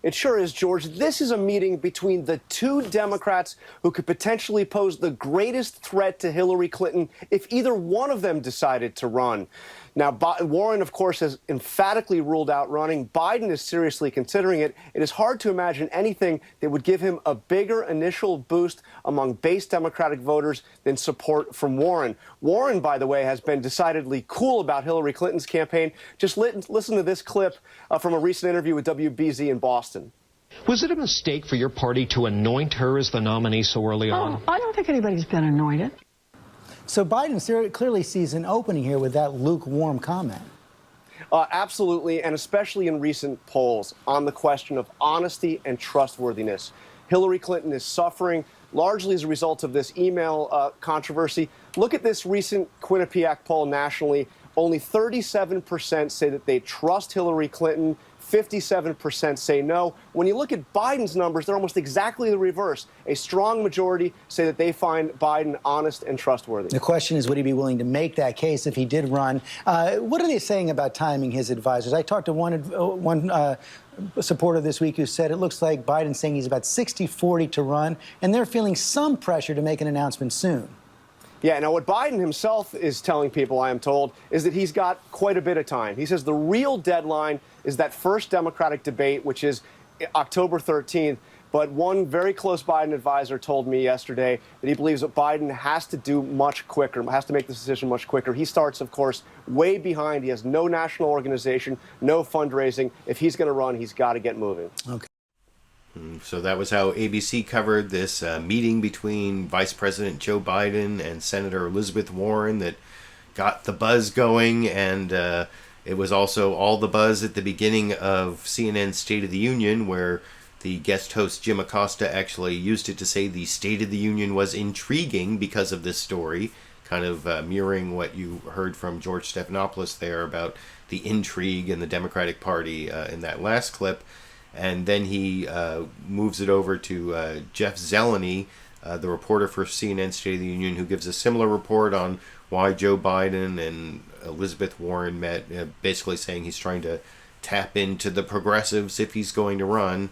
It sure is, George. This is a meeting between the two Democrats who could potentially pose the greatest threat to Hillary Clinton if either one of them decided to run. Now, Warren, of course, has emphatically ruled out running. Biden is seriously considering it. It is hard to imagine anything that would give him a bigger initial boost among base Democratic voters than support from Warren. Warren, by the way, has been decidedly cool about Hillary Clinton's campaign. Just listen to this clip from a recent interview with WBZ in Boston. Was it a mistake for your party to anoint her as the nominee so early on? I don't think anybody's been anointed. So Biden clearly sees an opening here with that lukewarm comment. Absolutely, and especially in recent polls on the question of honesty and trustworthiness. Hillary Clinton is suffering largely as a result of this email controversy. Look at this recent Quinnipiac poll nationally. Only 37% say that they trust Hillary Clinton. 57% say no. When you look at Biden's numbers, they're almost exactly the reverse. A strong majority say that they find Biden honest and trustworthy. The question is, would he be willing to make that case if he did run? What are they saying about timing his advisors? I talked to one supporter this week who said it looks like Biden's saying he's about 60-40 to run, and they're feeling some pressure to make an announcement soon. Yeah, now what Biden himself is telling people, I am told, is that he's got quite a bit of time. He says the real deadline is that first Democratic debate, which is October 13th. But one very close Biden advisor told me yesterday that he believes that Biden has to do much quicker, has to make this decision much quicker. He starts, of course, way behind. He has no national organization, no fundraising. If he's going to run, he's got to get moving. Okay. So that was how ABC covered this meeting between Vice President Joe Biden and Senator Elizabeth Warren that got the buzz going. And it was also all the buzz at the beginning of CNN's State of the Union, where the guest host Jim Acosta actually used it to say the State of the Union was intriguing because of this story, kind of mirroring what you heard from George Stephanopoulos there about the intrigue in the Democratic Party in that last clip. And then he moves it over to Jeff Zeleny, the reporter for CNN State of the Union, who gives a similar report on why Joe Biden and Elizabeth Warren met, basically saying he's trying to tap into the progressives if he's going to run.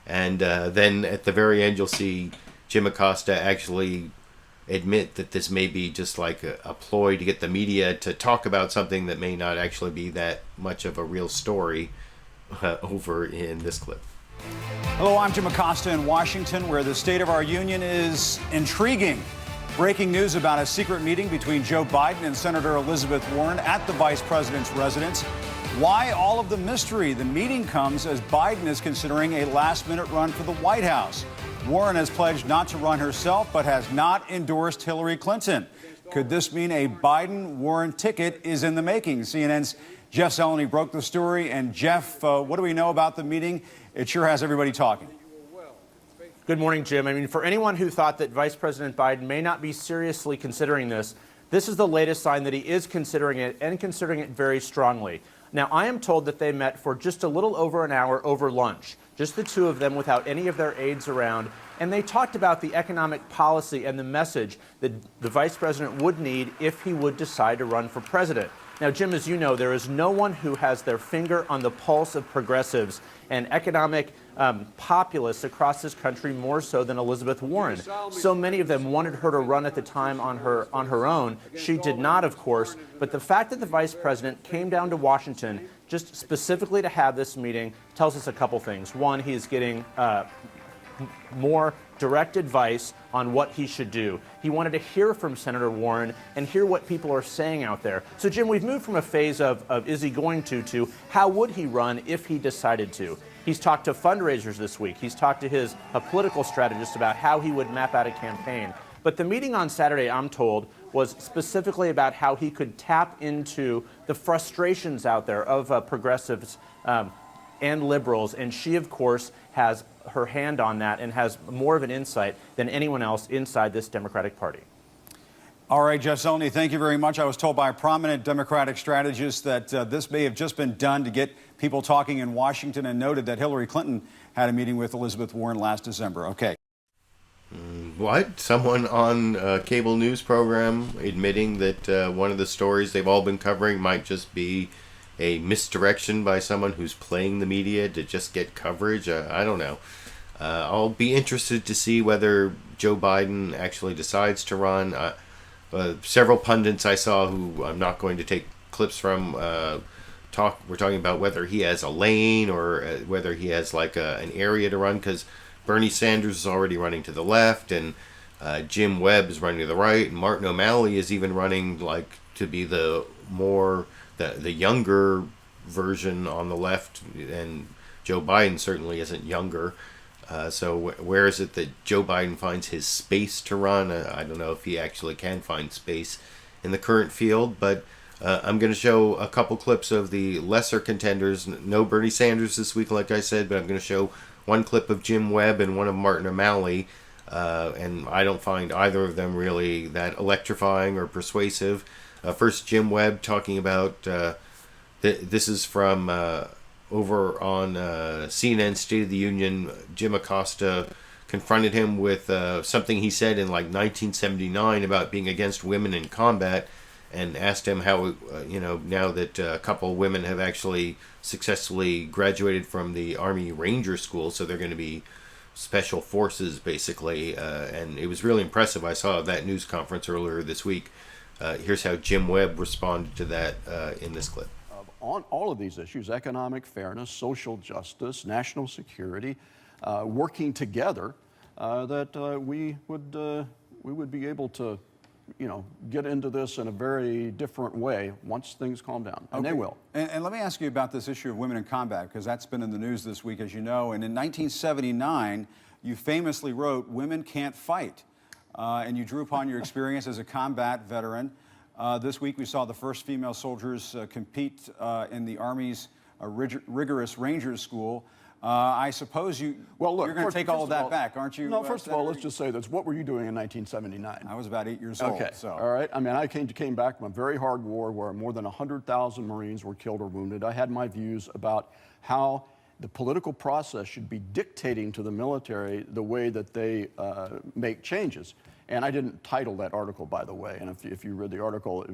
And then at the very end, you'll see Jim Acosta actually admit that this may be just like a ploy to get the media to talk about something that may not actually be that much of a real story over in this clip. Hello, I'm Jim Acosta in Washington, where the State of our Union is intriguing. Breaking news about a secret meeting between Joe Biden and Senator Elizabeth Warren at the vice president's residence. Why all of the mystery? The meeting comes as Biden is considering a last-minute run for the White House. Warren has pledged not to run herself, but has not endorsed Hillary Clinton. Could this mean a Biden-Warren ticket is in the making? CNN's Jeff Zeleny broke the story. And Jeff, what do we know about the meeting? It sure has everybody talking. Good morning, Jim. I mean, for anyone who thought that Vice President Biden may not be seriously considering this, this is the latest sign that he is considering it, and considering it very strongly. Now, I am told that they met for just a little over an hour over lunch, just the two of them without any of their aides around, and they talked about the economic policy and the message that the vice president would need if he would decide to run for president. Now, Jim, as you know, there is no one who has their finger on the pulse of progressives and economic populists across this country more so than Elizabeth Warren. So many of them wanted her to run at the time on her own. She did not, of course. But the fact that the vice president came down to Washington just specifically to have this meeting tells us a couple things. One, he is getting more direct advice on what he should do. He wanted to hear from Senator Warren and hear what people are saying out there. So, Jim, we've moved from a phase of is he going to how would he run if he decided to. He's talked to fundraisers this week. He's talked to a political strategist about how he would map out a campaign. But the meeting on Saturday, I'm told, was specifically about how he could tap into the frustrations out there of progressives and liberals. And she, of course, has her hand on that and has more of an insight than anyone else inside this Democratic Party. All right, Jeff Zeleny, thank you very much. I was told by a prominent Democratic strategist that this may have just been done to get people talking in Washington, and noted that Hillary Clinton had a meeting with Elizabeth Warren last December. Okay. What? Someone on a cable news program admitting that one of the stories they've all been covering might just be a misdirection by someone who's playing the media to just get coverage? I don't know. I'll be interested to see whether Joe Biden actually decides to run. Several pundits I saw, who I'm not going to take clips from, we're talking about whether he has a lane or whether he has like an area to run, because Bernie Sanders is already running to the left, and Jim Webb is running to the right, and Martin O'Malley is even running like to be the younger version on the left, and Joe Biden certainly isn't younger. So where is it that Joe Biden finds his space to run? I don't know if he actually can find space in the current field, but I'm going to show a couple clips of the lesser contenders. No Bernie Sanders this week, like I said, but I'm going to show one clip of Jim Webb and one of Martin O'Malley, and I don't find either of them really that electrifying or persuasive. First, Jim Webb talking about, this is from over on CNN State of the Union. Jim Acosta confronted him with something he said in like 1979 about being against women in combat, and asked him how, now that a couple women have actually successfully graduated from the Army Ranger School, so they're going to be special forces basically, and it was really impressive. I saw that news conference earlier this week. Here's how Jim Webb responded to that in this clip. On all of these issues, economic fairness, social justice, national security, working together, that we would be able to, get into this in a very different way once things calm down, and they will. And let me ask you about this issue of women in combat, because that's been in the news this week, as you know. And in 1979, you famously wrote, "Women can't fight," and you drew upon your experience as a combat veteran. This week, we saw the first female soldiers compete in the Army's rigorous Rangers School. I suppose you're going to take all of that back, aren't you? No, first of all, let's just say this. What were you doing in 1979? I was about 8 years old. Okay, So. all right. I mean, I came back from a very hard war where more than 100,000 Marines were killed or wounded. I had my views about how the political process should be dictating to the military the way that they make changes. And I didn't title that article, by the way. And if you read the article, it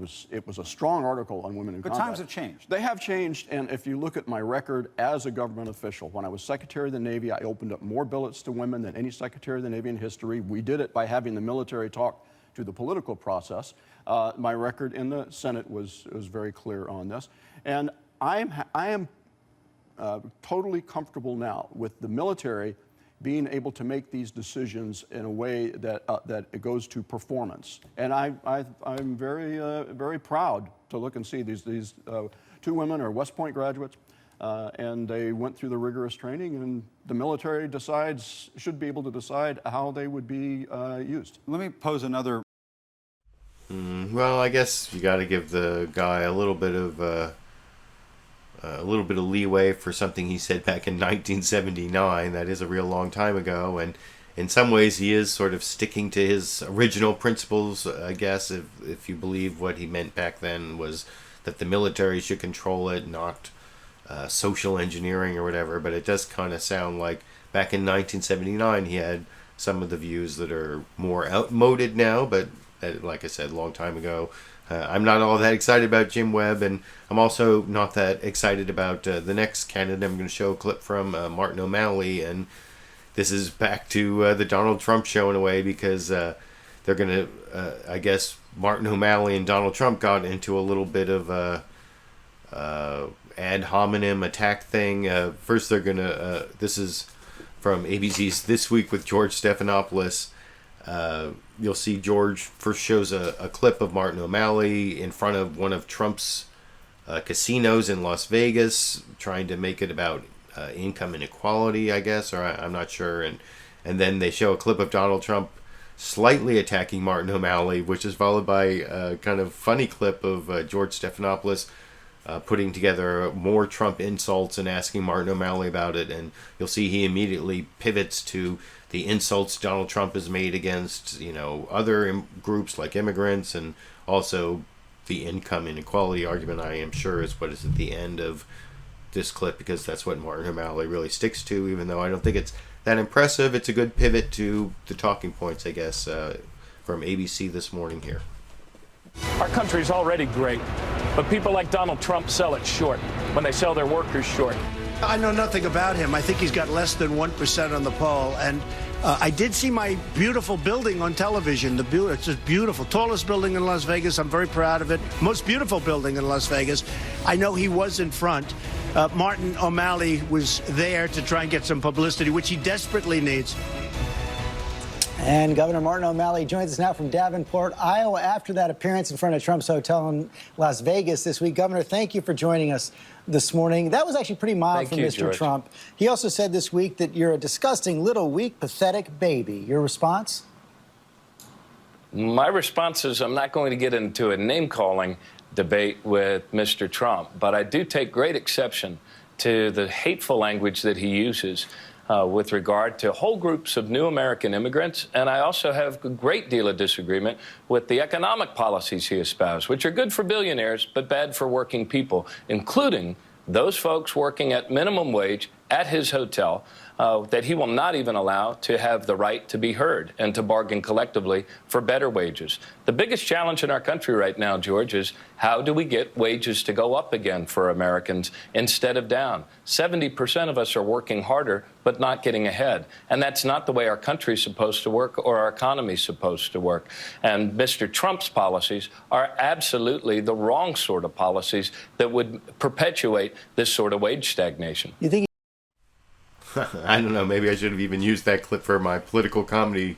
was a strong article on women in combat. But times have changed. They have changed. And if you look at my record as a government official, when I was Secretary of the Navy, I opened up more billets to women than any Secretary of the Navy in history. We did it by having the military talk to the political process. My record in the Senate was very clear on this. And I am totally comfortable now with the military being able to make these decisions in a way that it goes to performance. And I'm very proud to look and see these two women are West Point graduates, and they went through the rigorous training, and the military should be able to decide how they would be used. Let me pose another. Well, I guess you got to give the guy a little bit of leeway for something he said back in 1979. That is a real long time ago, and in some ways he is sort of sticking to his original principles, I guess, if you believe what he meant back then was that the military should control it, not social engineering or whatever. But it does kind of sound like back in 1979 he had some of the views that are more outmoded now, but like I said, a long time ago. I'm not all that excited about Jim Webb, and I'm also not that excited about the next candidate. I'm going to show a clip from Martin O'Malley, and this is back to the Donald Trump show in a way, because they're going to, I guess, Martin O'Malley and Donald Trump got into a little bit of a ad hominem attack thing. First, they're going to, this is from ABC's This Week with George Stephanopoulos. You'll see George first shows a clip of Martin O'Malley in front of one of Trump's casinos in Las Vegas, trying to make it about income inequality, I guess, or I'm not sure. And then they show a clip of Donald Trump slightly attacking Martin O'Malley, which is followed by a kind of funny clip of George Stephanopoulos putting together more Trump insults and asking Martin O'Malley about it. And you'll see he immediately pivots to the insults Donald Trump has made against, other groups like immigrants, and also the income inequality argument, I am sure, is what is at the end of this clip, because that's what Martin O'Malley really sticks to, even though I don't think it's that impressive. It's a good pivot to the talking points, I guess, from ABC this morning here. Our country's already great, but people like Donald Trump sell it short when they sell their workers short. I know nothing about him. I think he's got less than 1% on the poll. And I did see my beautiful building on television. It's just beautiful. Tallest building in Las Vegas. I'm very proud of it. Most beautiful building in Las Vegas. I know he was in front. Martin O'Malley was there to try and get some publicity, which he desperately needs. And Governor Martin O'Malley joins us now from Davenport, Iowa, after that appearance in front of Trump's hotel in Las Vegas this week. Governor, thank you for joining us this morning. That was actually pretty mild from Mr. Trump. He also said this week that you're a disgusting, little, weak, pathetic baby. Your response? My response is I'm not going to get into a name-calling debate with Mr. Trump, but I do take great exception to the hateful language that he uses with regard to whole groups of new American immigrants. And I also have a great deal of disagreement with the economic policies he espoused, which are good for billionaires but bad for working people, including those folks working at minimum wage at his hotel that he will not even allow to have the right to be heard and to bargain collectively for better wages. The biggest challenge in our country right now, George, is how do we get wages to go up again for Americans instead of down? 70% of us are working harder but not getting ahead. And that's not the way our country's supposed to work or our economy's supposed to work. And Mr. Trump's policies are absolutely the wrong sort of policies that would perpetuate this sort of wage stagnation. You think I don't know, maybe I should have even used that clip for my political comedy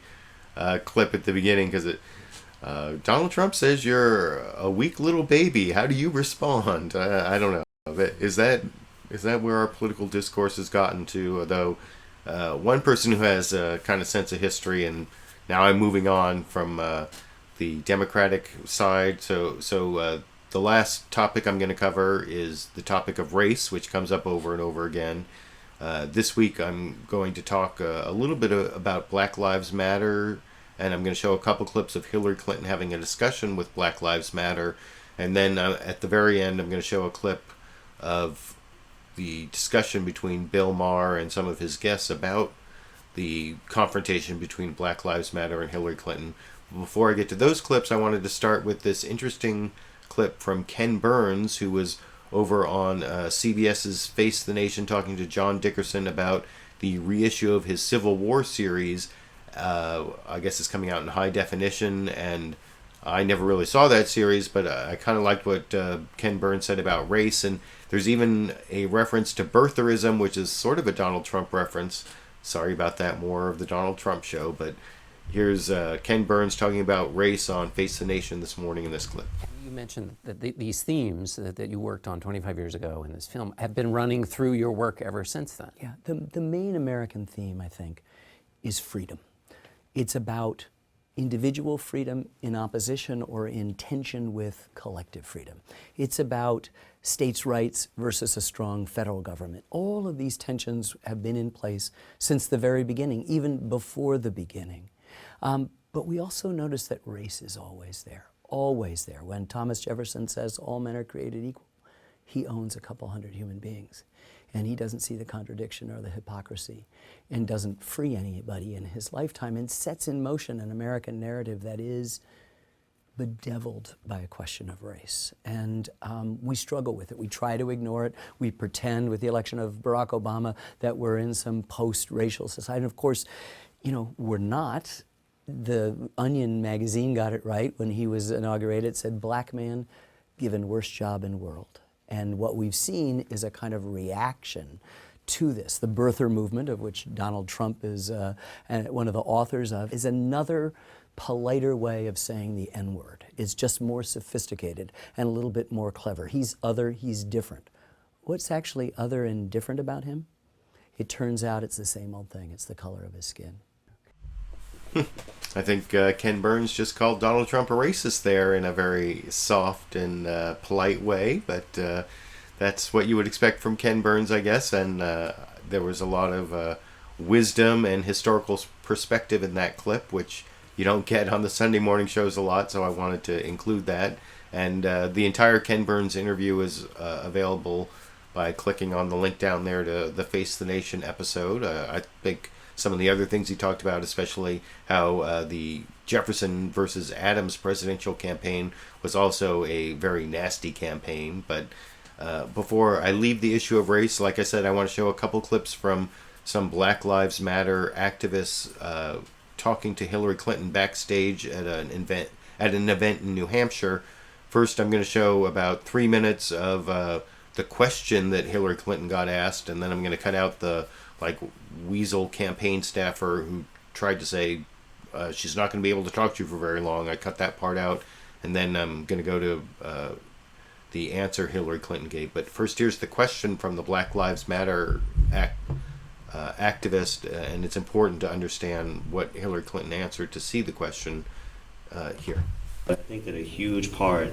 clip at the beginning, because Donald Trump says you're a weak little baby. How do you respond? I don't know. Is that where our political discourse has gotten to? Though one person who has a kind of sense of history, and now I'm moving on from the Democratic side. So the last topic I'm going to cover is the topic of race, which comes up over and over again This week I'm going to talk a little bit about Black Lives Matter, and I'm going to show a couple clips of Hillary Clinton having a discussion with Black Lives Matter, and then at the very end I'm going to show a clip of the discussion between Bill Maher and some of his guests about the confrontation between Black Lives Matter and Hillary Clinton. Before I get to those clips, I wanted to start with this interesting clip from Ken Burns, who was over on CBS's Face the Nation talking to John Dickerson about the reissue of his Civil War series. I guess it's coming out in high definition, and I never really saw that series, but I kind of liked what Ken Burns said about race, and there's even a reference to birtherism, which is sort of a Donald Trump reference. Sorry about that, more of the Donald Trump show, but here's Ken Burns talking about race on Face the Nation this morning in this clip. You mentioned that these themes that you worked on 25 years ago in this film have been running through your work ever since then. Yeah, the main American theme, I think, is freedom. It's about individual freedom in opposition or in tension with collective freedom. It's about states' rights versus a strong federal government. All of these tensions have been in place since the very beginning, even before the beginning. But we also notice that race is always there. Always there. When Thomas Jefferson says all men are created equal, he owns a couple hundred human beings. And he doesn't see the contradiction or the hypocrisy and doesn't free anybody in his lifetime and sets in motion an American narrative that is bedeviled by a question of race. And we struggle with it. We try to ignore it. We pretend with the election of Barack Obama that we're in some post-racial society. And of course, you know, we're not. The Onion magazine got it right when he was inaugurated. It said, "Black man given worst job in world." And what we've seen is a kind of reaction to this. The birther movement, of which Donald Trump is one of the authors of, is another politer way of saying the N-word. It's just more sophisticated and a little bit more clever. He's other, he's different. What's actually other and different about him? It turns out it's the same old thing. It's the color of his skin. I think Ken Burns just called Donald Trump a racist there in a very soft and polite way, but that's what you would expect from Ken Burns, I guess, and there was a lot of wisdom and historical perspective in that clip, which you don't get on the Sunday morning shows a lot, so I wanted to include that. And the entire Ken Burns interview is available by clicking on the link down there to the Face the Nation episode. I think some of the other things he talked about, especially how the Jefferson versus Adams presidential campaign was also a very nasty campaign. But before I leave the issue of race, like I said, I want to show a couple clips from some Black Lives Matter activists talking to Hillary Clinton backstage at an event in New Hampshire. First, I'm going to show about 3 minutes of the question that Hillary Clinton got asked, and then I'm going to cut out the weasel campaign staffer who tried to say she's not going to be able to talk to you for very long. I cut that part out, and then I'm going to go to the answer Hillary Clinton gave. But first, here's the question from the Black Lives Matter activist, and it's important to understand what Hillary Clinton answered to see the question here. I think that a huge part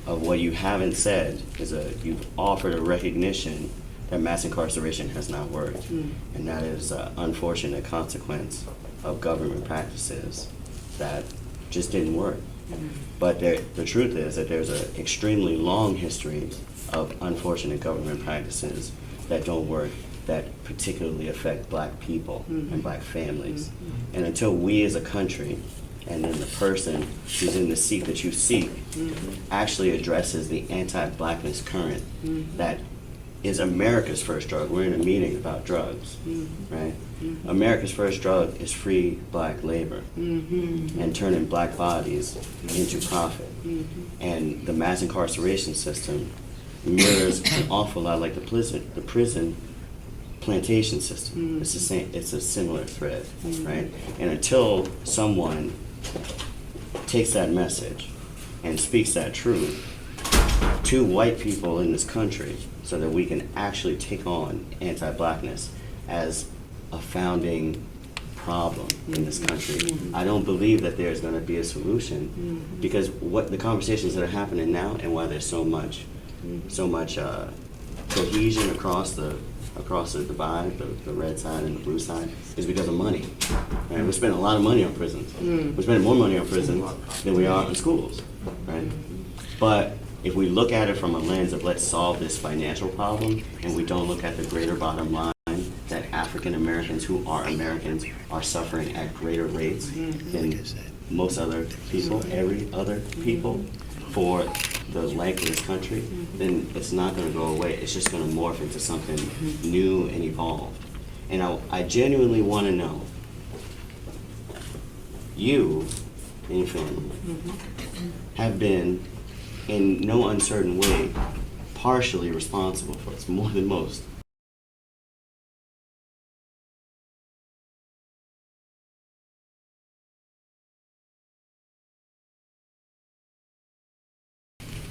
of what you haven't said is you've offered a recognition that mass incarceration has not worked, and that is an unfortunate consequence of government practices that just didn't work. But the truth is that there's an extremely long history of unfortunate government practices that don't work, that particularly affect Black people and Black families. And until we as a country, and then the person who's in the seat that you seek, actually addresses the anti-Blackness current that is America's first drug. We're in a meeting about drugs, right? America's first drug is free Black labor and turning Black bodies into profit. And the mass incarceration system mirrors an awful lot like the prison plantation system. It's the same. It's a similar thread, right? And until someone takes that message and speaks that truth to white people in this country, so that we can actually take on anti-Blackness as a founding problem in this country, I don't believe that there's going to be a solution, because what the conversations that are happening now and why there's so much cohesion across the across the divide, the red side and the blue side, is because of money. Right? We're spending a lot of money on prisons. We're spending more money on prisons than we are on schools. Right? But if we look at it from a lens of let's solve this financial problem, and we don't look at the greater bottom line, that African Americans who are Americans are suffering at greater rates than most other people, every other people, for the length of this country, then it's not going to go away. It's just going to morph into something new and evolve. And I genuinely want to know, you and your family have been, in no uncertain way, partially responsible for it, more than most.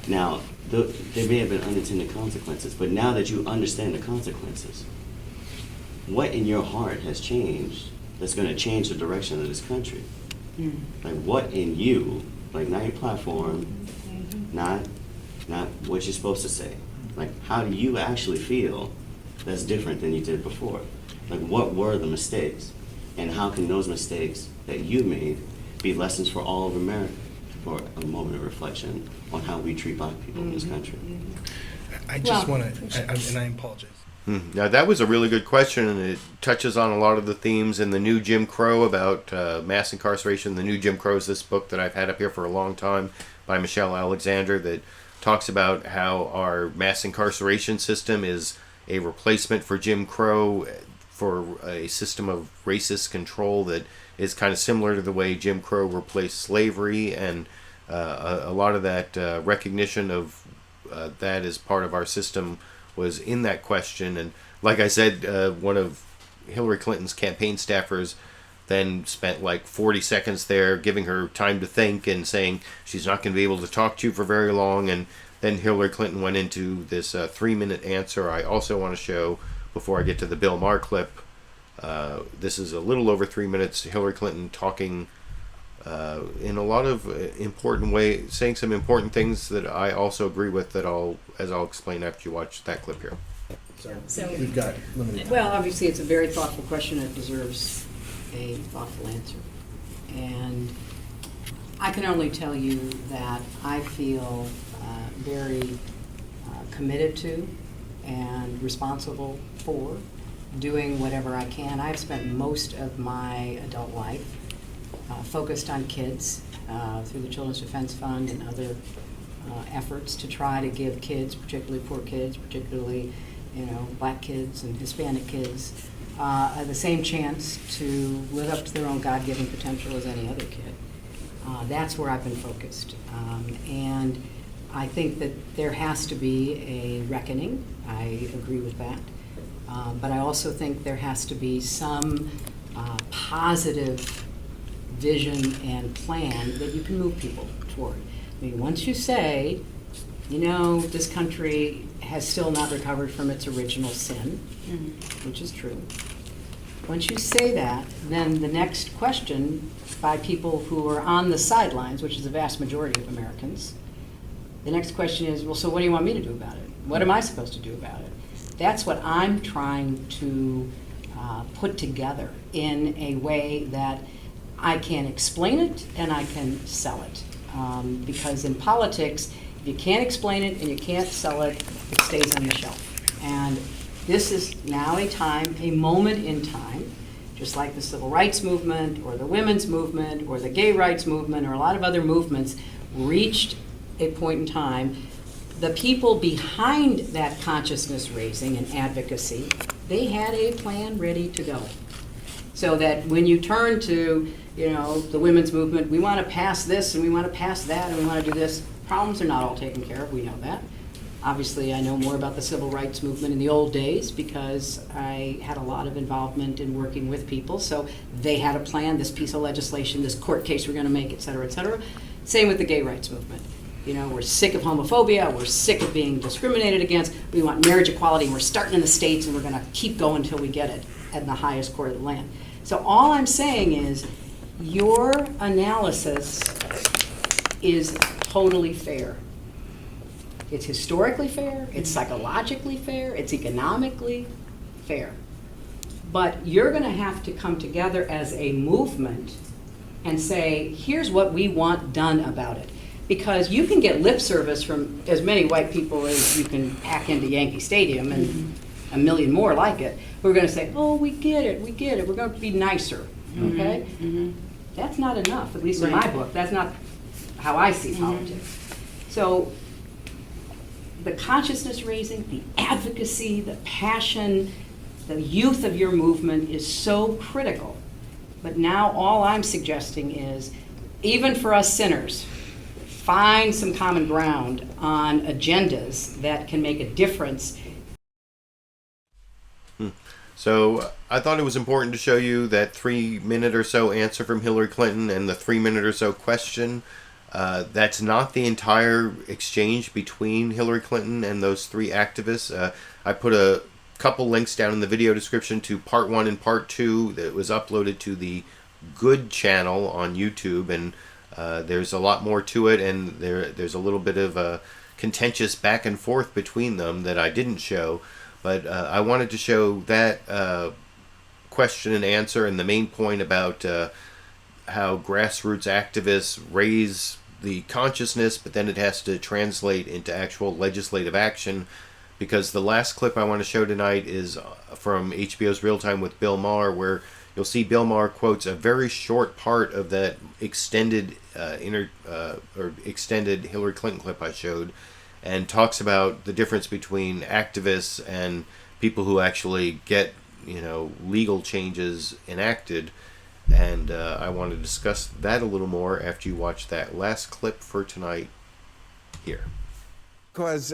Now, there may have been unintended consequences, but now that you understand the consequences, what in your heart has changed that's going to change the direction of this country? Like, what in you, like, not your platform, not what you're supposed to say. Like, how do you actually feel that's different than you did before? Like, what were the mistakes? And how can those mistakes that you made be lessons for all of America? For a moment of reflection on how we treat Black people in this country. I just want to, and I apologize. Now that was a really good question, and it touches on a lot of the themes in the new Jim Crow about mass incarceration. The new Jim Crow is this book that I've had up here for a long time by Michelle Alexander that talks about how our mass incarceration system is a replacement for Jim Crow, for a system of racist control that is kind of similar to the way Jim Crow replaced slavery, and a lot of that recognition of that as part of our system was in that question. And like I said, one of Hillary Clinton's campaign staffers then spent like 40 seconds there giving her time to think and saying she's not going to be able to talk to you for very long, and then Hillary Clinton went into this 3-minute answer. I also want to show, before I get to the Bill Maher clip, this is a little over 3 minutes. Hillary Clinton talking in a lot of important ways, saying some important things that I also agree with, that I'll explain after you watch that clip here. So we've got limited time. Well, obviously it's a very thoughtful question. It deserves a thoughtful answer. And I can only tell you that I feel very committed to and responsible for doing whatever I can. I've spent most of my adult life focused on kids through the Children's Defense Fund and other efforts to try to give kids, particularly poor kids, particularly Black kids and Hispanic kids, the same chance to live up to their own God-given potential as any other kid. That's where I've been focused. And I think that there has to be a reckoning. I agree with that. But I also think there has to be some positive vision and plan that you can move people toward. I mean, once you say, this country has still not recovered from its original sin, which is true. Once you say that, then the next question by people who are on the sidelines, which is the vast majority of Americans, the next question is, well, so what do you want me to do about it? What am I supposed to do about it? That's what I'm trying to put together in a way that I can explain it and I can sell it. Because in politics, if you can't explain it and you can't sell it, it stays on the shelf. And this is now a moment in time, just like the civil rights movement or the women's movement or the gay rights movement or a lot of other movements reached a point in time. The people behind that consciousness raising and advocacy, they had a plan ready to go. So that when you turn to, the women's movement, we want to pass this and we want to pass that and we want to do this. Problems are not all taken care of, we know that. Obviously, I know more about the civil rights movement in the old days because I had a lot of involvement in working with people. So they had a plan, this piece of legislation, this court case we're going to make, et cetera, et cetera. Same with the gay rights movement. We're sick of homophobia, we're sick of being discriminated against, we want marriage equality, and we're starting in the States and we're going to keep going until we get it at the highest court of the land. So all I'm saying is your analysis is totally fair. It's historically fair, it's psychologically fair, it's economically fair. But you're going to have to come together as a movement and say, here's what we want done about it. Because you can get lip service from as many white people as you can hack into Yankee Stadium and a million more like it, who are going to say, oh, we get it, we're going to be nicer, okay? That's not enough, at least in my book. That's not how I see politics. So the consciousness raising, the advocacy, the passion, the youth of your movement is so critical. But now all I'm suggesting is, even for us sinners, find some common ground on agendas that can make a difference. So I thought it was important to show you that 3-minute or so answer from Hillary Clinton and the 3-minute or so question. That's not the entire exchange between Hillary Clinton and those 3 activists. I put a couple links down in the video description to part 1 and part 2 that was uploaded to the Good channel on YouTube, and there's a lot more to it, and there's a little bit of a contentious back and forth between them that I didn't show, but I wanted to show that question and answer, and the main point about how grassroots activists raise the consciousness, but then it has to translate into actual legislative action. Because the last clip I want to show tonight is from HBO's Real Time with Bill Maher, where you'll see Bill Maher quotes a very short part of that extended extended Hillary Clinton clip I showed, and talks about the difference between activists and people who actually get, legal changes enacted. And I want to discuss that a little more after you watch that last clip for tonight here. Because,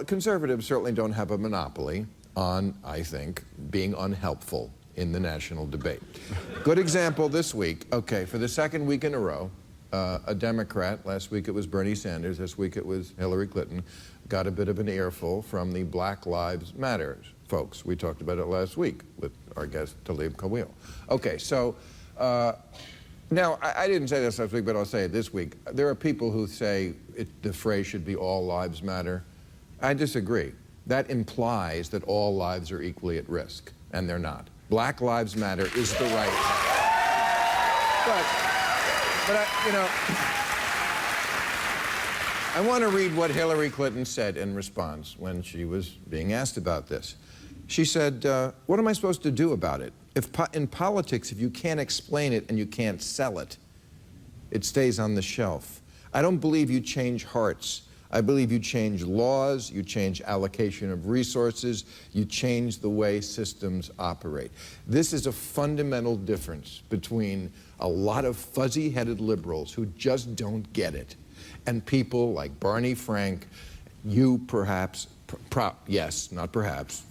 conservatives certainly don't have a monopoly on, I think, being unhelpful in the national debate. Good example this week. Okay, for the second week in a row, a Democrat, last week it was Bernie Sanders, this week it was Hillary Clinton, got a bit of an earful from the Black Lives Matter folks. We talked about it last week with our guest, Talib Kawil. Okay, so now, I didn't say this last week, but I'll say it this week. There are people who say the phrase should be all lives matter. I disagree. That implies that all lives are equally at risk, and they're not. Black Lives Matter is the right. But I want to read what Hillary Clinton said in response when she was being asked about this. She said, what am I supposed to do about it? In politics, if you can't explain it and you can't sell it, it stays on the shelf. I don't believe you change hearts. I believe you change laws, you change allocation of resources, you change the way systems operate. This is a fundamental difference between a lot of fuzzy-headed liberals who just don't get it, and people like Barney Frank, you perhaps, yes, not perhaps,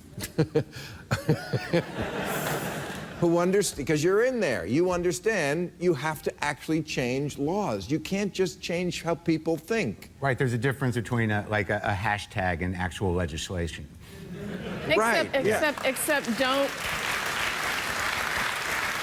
who understand, because you're in there, you understand you have to actually change laws. You can't just change how people think. Right, there's a difference between a hashtag and actual legislation. Right, Except don't,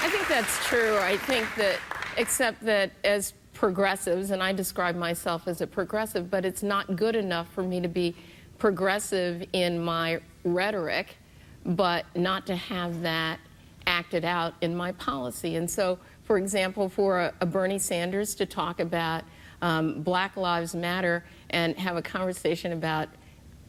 I think that's true. I think that, except that as progressives, and I describe myself as a progressive, but it's not good enough for me to be progressive in my rhetoric, but not to have that acted out in my policy. And so, for example, for a Bernie Sanders to talk about Black Lives Matter and have a conversation about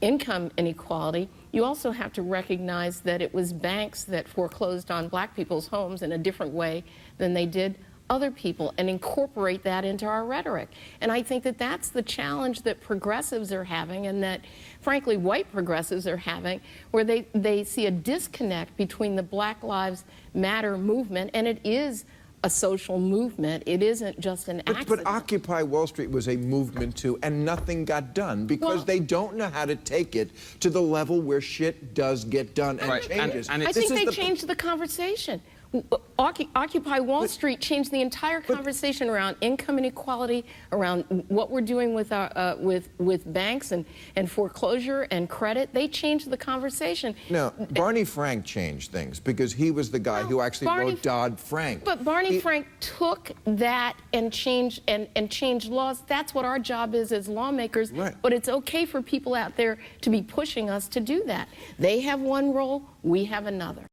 income inequality, you also have to recognize that it was banks that foreclosed on black people's homes in a different way than they did other people, and incorporate that into our rhetoric. And I think that that's the challenge that progressives are having, and that, frankly, white progressives are having, where they see a disconnect between the Black Lives Matter movement, and it is a social movement. It isn't just an accident. But Occupy Wall Street was a movement too, and nothing got done because they don't know how to take it to the level where shit does get done and changes. I think they changed the conversation. Occupy Wall Street changed the entire conversation around income inequality, around what we're doing with our, with banks and foreclosure and credit. They changed the conversation. No, Barney Frank changed things because he was the guy who actually wrote Dodd-Frank. But Barney Frank took that and changed laws. That's what our job is as lawmakers. Right. But it's okay for people out there to be pushing us to do that. They have one role, we have another.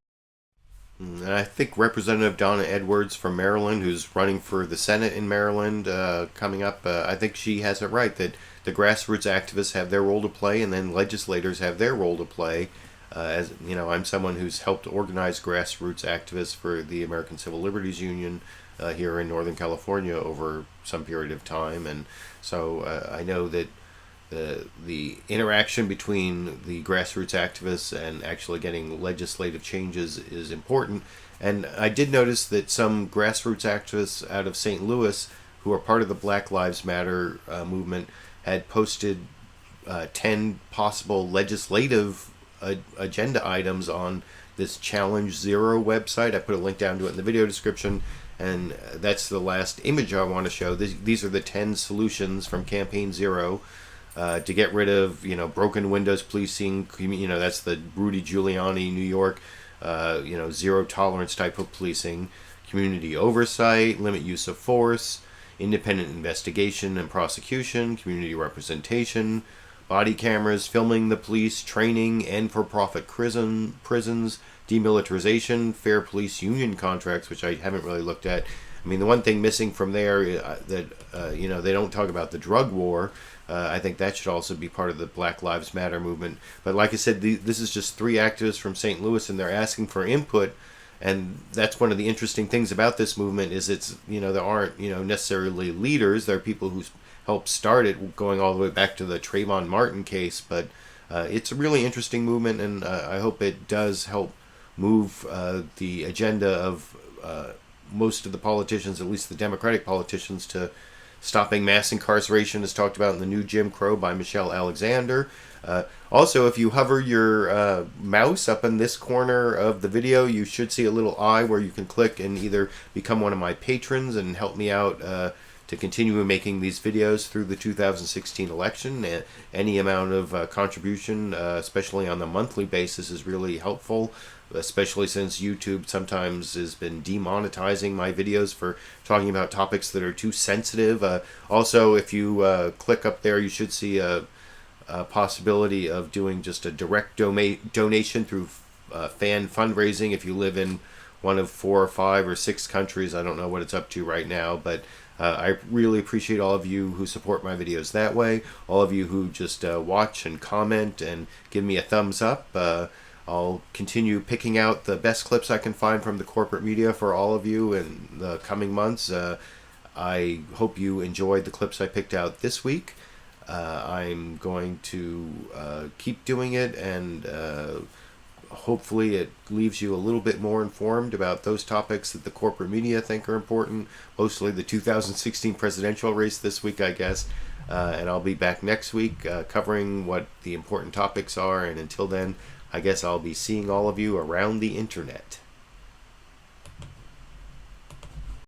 And I think Representative Donna Edwards from Maryland, who's running for the Senate in Maryland coming up, I think she has it right that the grassroots activists have their role to play, and then legislators have their role to play. As you know, I'm someone who's helped organize grassroots activists for the American Civil Liberties Union here in Northern California over some period of time, and so I know that the interaction between the grassroots activists and actually getting legislative changes is important. And I did notice that some grassroots activists out of St. Louis who are part of the Black Lives Matter movement had posted 10 possible legislative agenda items on this Challenge Zero website. I put a link down to it in the video description, and that's the last image I want to show. These are the 10 solutions from Campaign Zero. To get rid of, broken windows policing, that's the Rudy Giuliani, New York, zero tolerance type of policing, community oversight, limit use of force, independent investigation and prosecution, community representation, body cameras, filming the police, training, and for-profit prisons, demilitarization, fair police union contracts, which I haven't really looked at. I mean, the one thing missing from there that, they don't talk about the drug war. I think that should also be part of the Black Lives Matter movement. But like I said, this is just 3 activists from St. Louis, and they're asking for input. And that's one of the interesting things about this movement is it's, there aren't, necessarily leaders. There are people who helped start it, going all the way back to the Trayvon Martin case. But it's a really interesting movement, and I hope it does help move the agenda of most of the politicians, at least the Democratic politicians, to stopping mass incarceration, as talked about in the new Jim Crow by Michelle Alexander. Also, if you hover your mouse up in this corner of the video, you should see a little eye where you can click and either become one of my patrons and help me out to continue making these videos through the 2016 election. Any amount of contribution, especially on the monthly basis, is really helpful, especially since YouTube sometimes has been demonetizing my videos for talking about topics that are too sensitive. Also, if you click up there, you should see a possibility of doing just a direct donation through fan fundraising if you live in one of 4 or 5 or 6 countries. I don't know what it's up to right now, but I really appreciate all of you who support my videos that way, all of you who just watch and comment and give me a thumbs up. I'll continue picking out the best clips I can find from the corporate media for all of you in the coming months. I hope you enjoyed the clips I picked out this week. I'm going to keep doing it, and hopefully it leaves you a little bit more informed about those topics that the corporate media think are important, mostly the 2016 presidential race this week, I guess. And I'll be back next week covering what the important topics are, and until then, I guess I'll be seeing all of you around the internet.